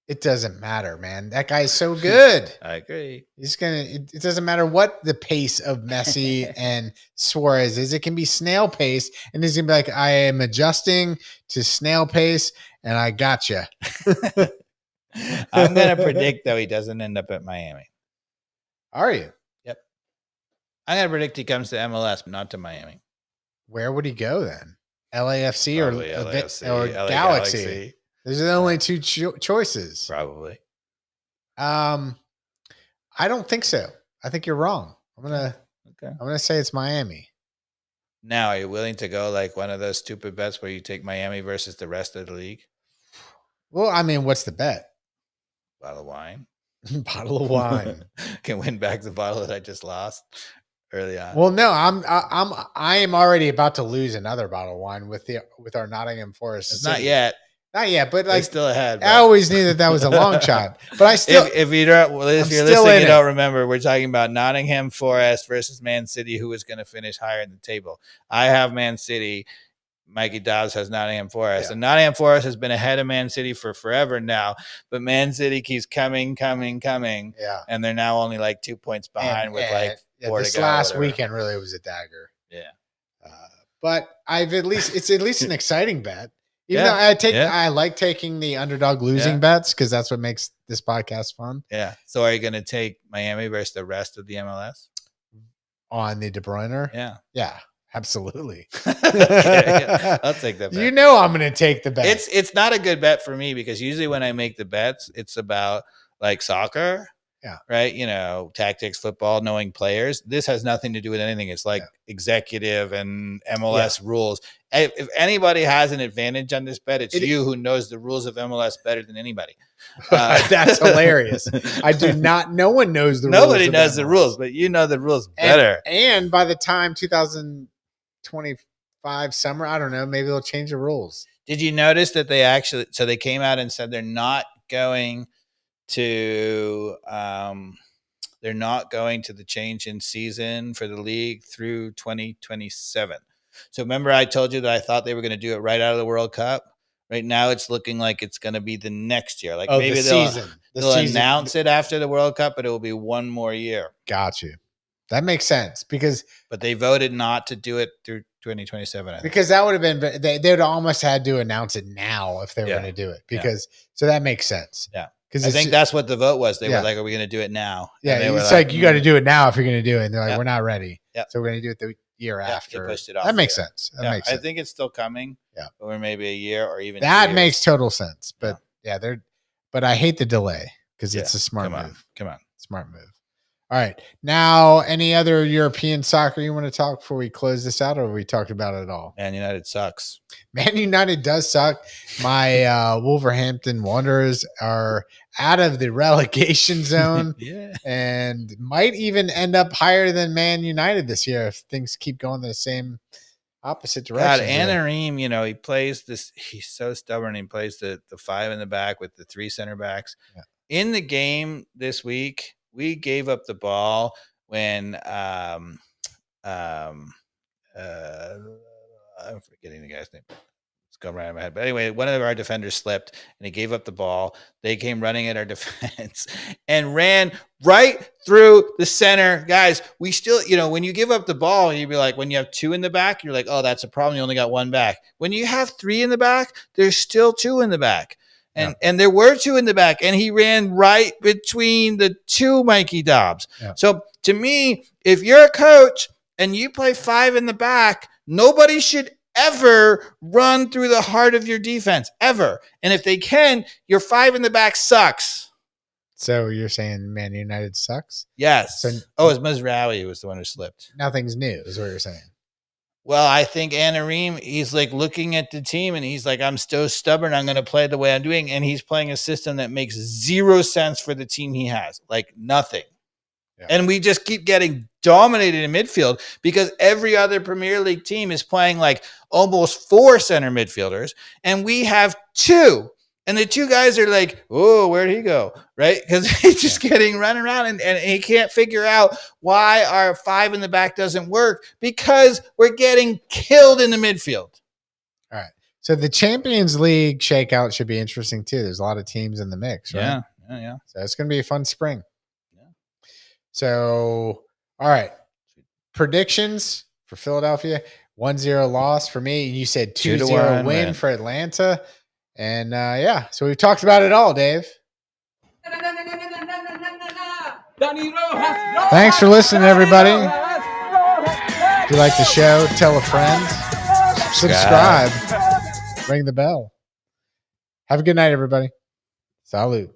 it doesn't matter, man. That guy's so good. I agree. It doesn't matter what the pace of Messi and Suarez is. It can be snail pace, and he's going to be like, I am adjusting to snail pace, and I gotcha. I'm going to predict, though, he doesn't end up at Miami. Are you? Yep. I'm going to predict he comes to MLS, but not to Miami. Where would he go then? LAFC or LA Galaxy? There's only 2 choices. Probably. I don't think so. I think you're wrong. I'm gonna say it's Miami. Now, are you willing to go like one of those stupid bets where you take Miami versus the rest of the league? Well, what's the bet? Bottle of wine. Bottle of wine. Can win back the bottle that I just lost early on. Well, no, I am already about to lose another bottle of wine with our Nottingham Forest. It's not yet. Not yet, but still ahead. Bro. I always knew that was a long shot, but I still. If you're listening, you don't remember. We're talking about Nottingham Forest versus Man City, who is going to finish higher in the table. I have Man City. Mikey Dobbs has Nottingham Forest, and Nottingham Forest has been ahead of Man City for forever now. But Man City keeps coming, and they're now only like 2 points behind with 4 to go. This last weekend really was a dagger. Yeah, but it's at least an exciting bet. Even though I like taking the underdog losing bets because that's what makes this podcast fun. Yeah. So are you going to take Miami versus the rest of the MLS on the De Bruyne? Yeah. Yeah. Absolutely. Okay, I'll take that bet. I'm going to take the bet. It's not a good bet for me because usually when I make the bets, it's about like soccer. Yeah. Right. Tactics, football, knowing players. This has nothing to do with anything. It's like executive and MLS rules. If anybody has an advantage on this bet, it's you who knows the rules of MLS better than anybody. That's hilarious. No one knows the rules. Nobody knows the rules, but you know the rules better. And by the time 2025 summer, I don't know, maybe they'll change the rules. Did you notice that they came out and said they're not going to the change in season for the league through 2027. So remember I told you that I thought they were going to do it right out of the World Cup, Right now, it's looking like it's going to be the next year. Like maybe they'll announce it after the World Cup, but it will be one more year. Got you. That makes sense but they voted not to do it through 2027. Because that would have been they'd almost had to announce it now if they were going to do it. Because so that makes sense. Yeah. Because I think that's what the vote was. They were like, "Are we going to do it now?" Yeah, it's like you got to do it now if you're going to do it. And they're like, "We're not ready." Yeah. So we're going to do it the year after. They pushed it off. That makes sense. That makes sense. I think it's still coming. Yeah. Or maybe a year or even that makes total sense. But but I hate the delay because it's a smart move. Come on. Smart move. All right. Now, any other European soccer you want to talk before we close this out, or have we talked about it all? Man United sucks. Man United does suck. My Wolverhampton Wanderers are out of the relegation zone and might even end up higher than Man United this year if things keep going the same opposite direction. God, Anaheim, he plays this. He's so stubborn. He plays the 5 in the back with the 3 center backs. Yeah. In the game this week, we gave up the ball when I'm forgetting the guy's name. It's going right in my head. But anyway, one of our defenders slipped and he gave up the ball. They came running at our defense and ran right through the center. Guys, we still, when you give up the ball, you'd be like, when you have 2 in the back, you're like, oh, that's a problem. You only got 1 back. When you have 3 in the back, there's still 2 in the back. And there were 2 in the back, and he ran right between the 2 Mikey Dobbs. Yeah. So to me, if you're a coach and you play 5 in the back, nobody should ever run through the heart of your defense, ever. And if they can, your 5 in the back sucks. So you're saying Man United sucks? Yes. So, it's Mazraoui who was the one who slipped. Nothing's new is what you're saying. Well, I think Anaheim, he's like looking at the team and he's like, I'm so stubborn. I'm going to play the way I'm doing. And he's playing a system that makes 0 sense for the team he has. Like nothing. Yeah. And we just keep getting dominated in midfield because every other Premier League team is playing like almost 4 center midfielders. And we have 2. And the 2 guys are like, oh, where'd he go? Right? Because he's just getting run around and he can't figure out why our 5 in the back doesn't work because we're getting killed in the midfield. All right. So the Champions League shakeout should be interesting too. There's a lot of teams in the mix, right? Yeah. So it's going to be a fun spring. Yeah. So, all right. Predictions for Philadelphia, 1-0 loss for me. You said 2-0 win for Atlanta. And so we've talked about it all, Dave. Thanks for listening, everybody. If you like the show, tell a friend. Subscribe. Ring the bell. Have a good night, everybody. Salud.